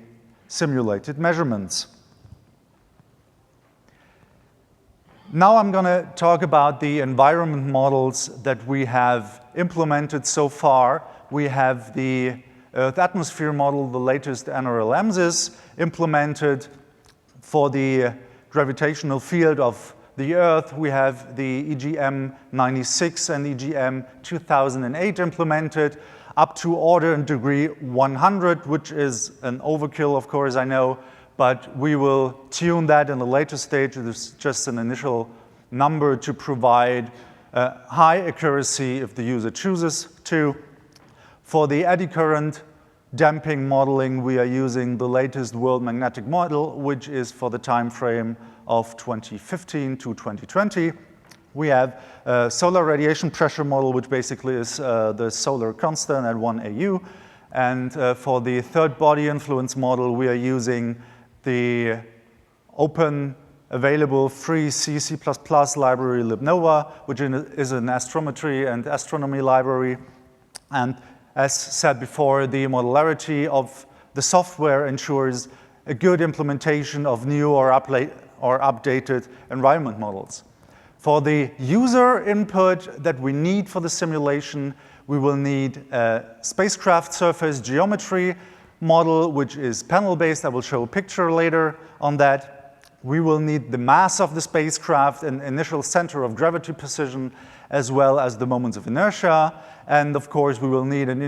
simulated measurements. Now I'm going to talk about the environment models that we have implemented so far. We have the Earth atmosphere model, the latest NRL-EMSIS, implemented for the gravitational field of the Earth. We have the EGM-96 and EGM-2008 implemented up to order and degree 100, which is an overkill, of course, I know, but we will tune that in the later stage. It's just an initial number to provide high accuracy if the user chooses to. For the eddy current damping modeling, we are using the latest world magnetic model, which is for the time frame of 2015 to 2020. We have a solar radiation pressure model, which basically is the solar constant at 1 AU. And for the third body influence model, we are using the open, available, free C++ library libnova, which is an astrometry and astronomy library. And as said before, the modularity of the software ensures a good implementation of new or updated environment models. For the user input that we need for the simulation, we will need a spacecraft surface geometry model, which is panel-based. I will show a picture later on that. We will need the mass of the spacecraft and initial center of gravity position, as well as the moments of inertia. And of course, we will need an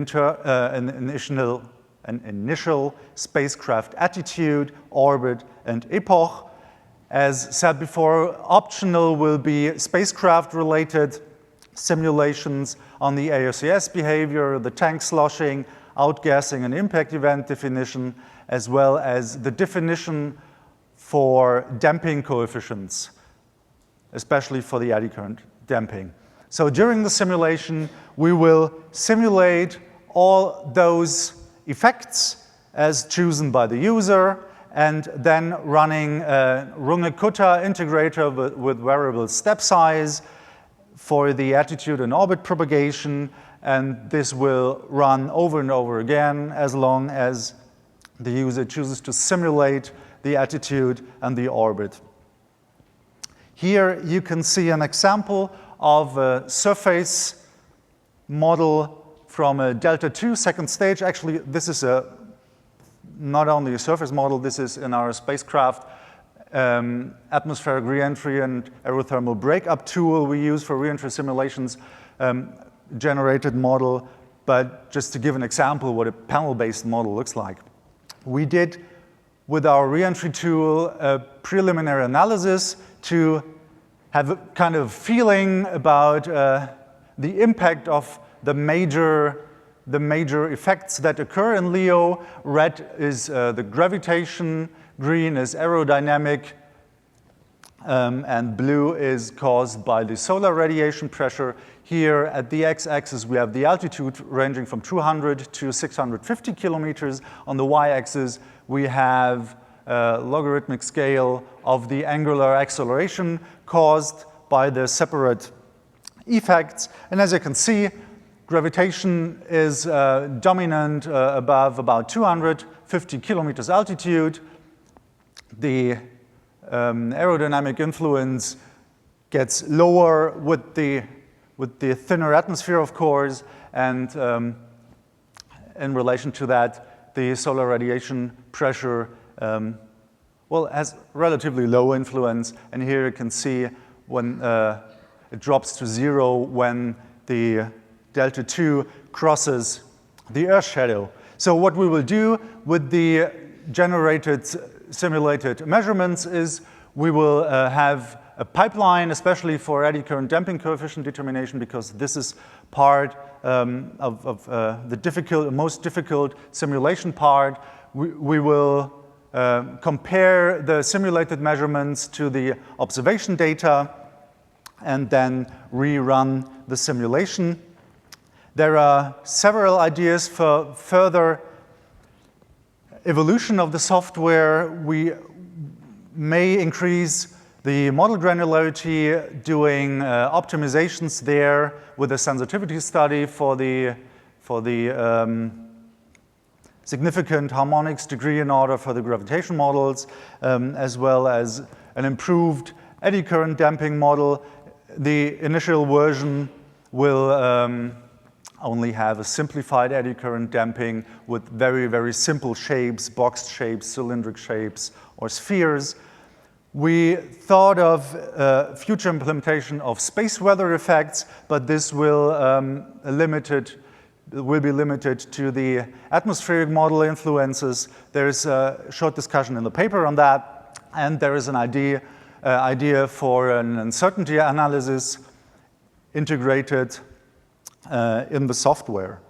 initial spacecraft attitude, orbit, and epoch. As said before, optional will be spacecraft-related simulations on the AOCS behavior, the tank sloshing, outgassing, and impact event definition, as well as the definition for damping coefficients, especially for the eddy current damping. So during the simulation, we will simulate all those effects as chosen by the user, and then running a Runge-Kutta integrator with variable step size for the attitude and orbit propagation, and this will run over and over again as long as the user chooses to simulate the attitude and the orbit. Here you can see an example of a surface model from a Delta II second stage. Actually, this is not only a surface model, this is in our spacecraft atmospheric reentry and aerothermal breakup tool we use for reentry simulations, generated model. But just to give an example what a panel-based model looks like. We did, with our reentry tool, a preliminary analysis to have a kind of feeling about the impact of the major effects that occur in LEO. Red is the gravitation, green is aerodynamic, and blue is caused by the solar radiation pressure. Here at the x-axis, we have the altitude ranging from 200 to 650 kilometers. On the y-axis, we have a logarithmic scale of the angular acceleration caused by the separate effects. And as you can see, gravitation is dominant above about 250 kilometers altitude. The aerodynamic influence gets lower with the thinner atmosphere, of course, and in relation to that, the solar radiation pressure has relatively low influence. And here you can see when it drops to zero when the Delta II crosses the Earth shadow. So what we will do with the generated simulated measurements is we will have a pipeline, especially for eddy current damping coefficient determination, because this is part of the most difficult simulation part. We will compare the simulated measurements to the observation data and then rerun the simulation. There are several ideas for further evolution of the software. We may increase the model granularity, doing optimizations there with a sensitivity study for the significant harmonics degree in order for the gravitation models, as well as an improved eddy current damping model. The initial version will only have a simplified eddy current damping with very, very simple shapes, boxed shapes, cylindric shapes, or spheres. We thought of future implementation of space weather effects, but this will be limited to the atmospheric model influences. There is a short discussion in the paper on that, and there is an idea for an uncertainty analysis integrated in the software.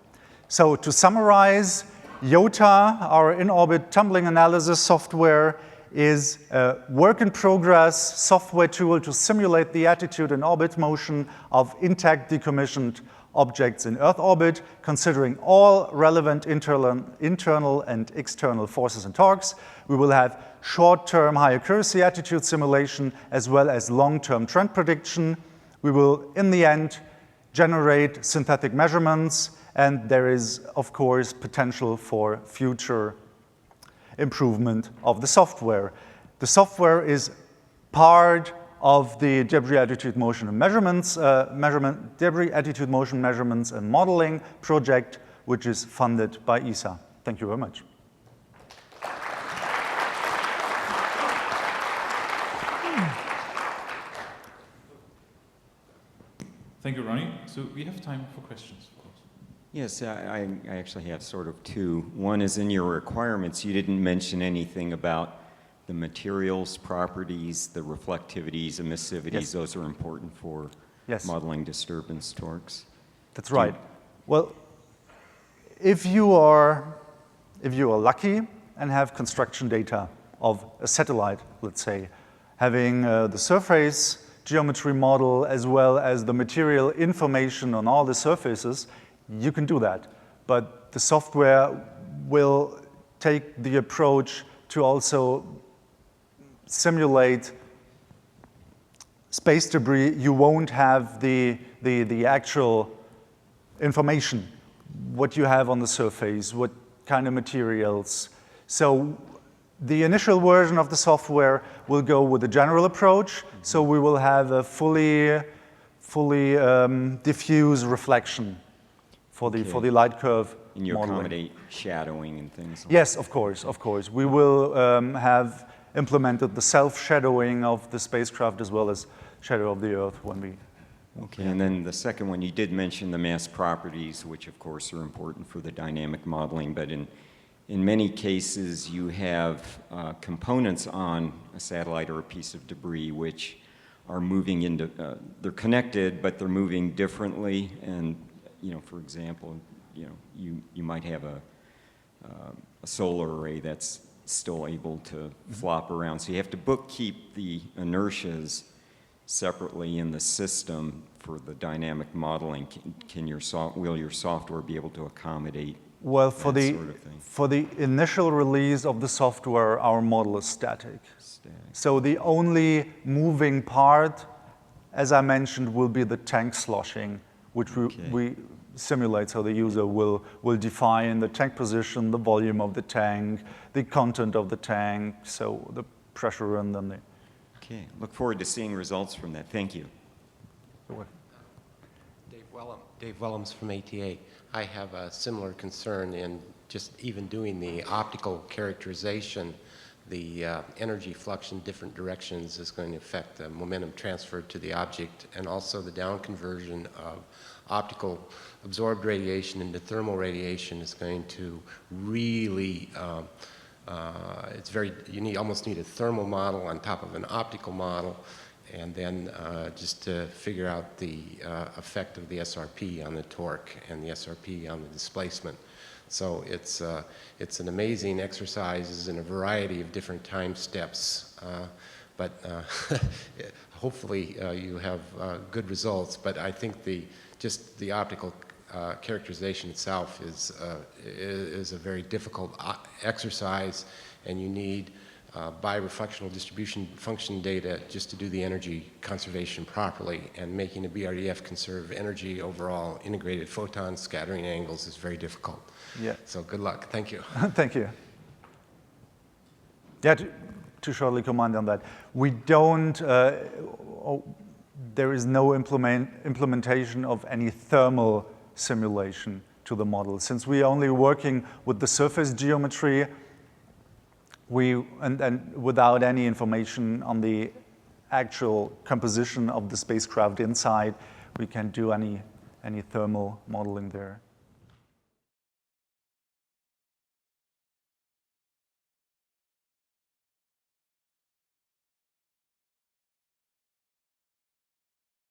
So to summarize, YOTA, our in-orbit tumbling analysis software, is a work-in-progress software tool to simulate the attitude and orbit motion of intact decommissioned objects in Earth orbit, considering all relevant internal and external forces and torques. We will have short-term high-accuracy attitude simulation as well as long-term trend prediction. We will, in the end, generate synthetic measurements, and there is, of course, potential for future improvement of the software. The software is part of the debris attitude motion and measurements, debris attitude motion measurements and modeling project, which is funded by ESA. Thank you very much. Thank you, Ronnie. So we have time for questions, of course. Yes, I actually have sort of two. One is in your requirements, you didn't mention anything about the materials properties, the reflectivities, emissivities. Yes. Those are important for modeling disturbance torques. That's right. Well, if you are lucky and have construction data of a satellite, let's say, having the surface geometry model as well as the material information on all the surfaces, you can do that. But the software will take the approach to also simulate space debris. You won't have the actual information, what you have on the surface, what kind of materials. So the initial version of the software will go with a general approach. So we will have a fully diffuse reflection for the light curve and you modeling. Accommodate shadowing and things like Yes, of course, of course. We will have implemented the self-shadowing of the spacecraft as well as shadow of the Earth when we... Okay, and then the second one, you did mention the mass properties, which of course are important for the dynamic modeling, but in many cases you have components on a satellite or a piece of debris which are moving into, they're connected, but they're moving differently. And, you know, for example, you know, you might have a solar array that's still able to flop around. So you have to bookkeep the inertias separately in the system for the dynamic modeling. Will your software be able to accommodate Well, that for the initial release of the software, our model is static. So the only moving part, as I mentioned, will be the tank sloshing, which we simulate. So the user will define the tank position, the volume of the tank, the content of the tank, so the pressure and then the... Okay, look forward to seeing results from that. Thank you. Dave Wellams from ATA. I have a similar concern in just even doing the optical characterization. The energy flux in different directions is going to affect the momentum transfer to the object, and also the down conversion of optical absorbed radiation into thermal radiation is going to really, almost need a thermal model on top of an optical model, and then just to figure out the effect of the SRP on the torque and the SRP on the displacement. So it's an amazing exercise in a variety of different time steps, but hopefully you have good results. But I think just the optical characterization itself is a very difficult exercise, and you need bireflectional distribution function data just to do the energy conservation properly, and making a BRDF conserve energy overall. Integrated photon scattering angles is very difficult. Yeah. So good luck. Thank you. Thank you. Yeah, to shortly comment on that. We don't, there is no implementation of any thermal simulation to the model. Since we are only working with the surface geometry, and without any information on the actual composition of the spacecraft inside, we can't do any thermal modeling there.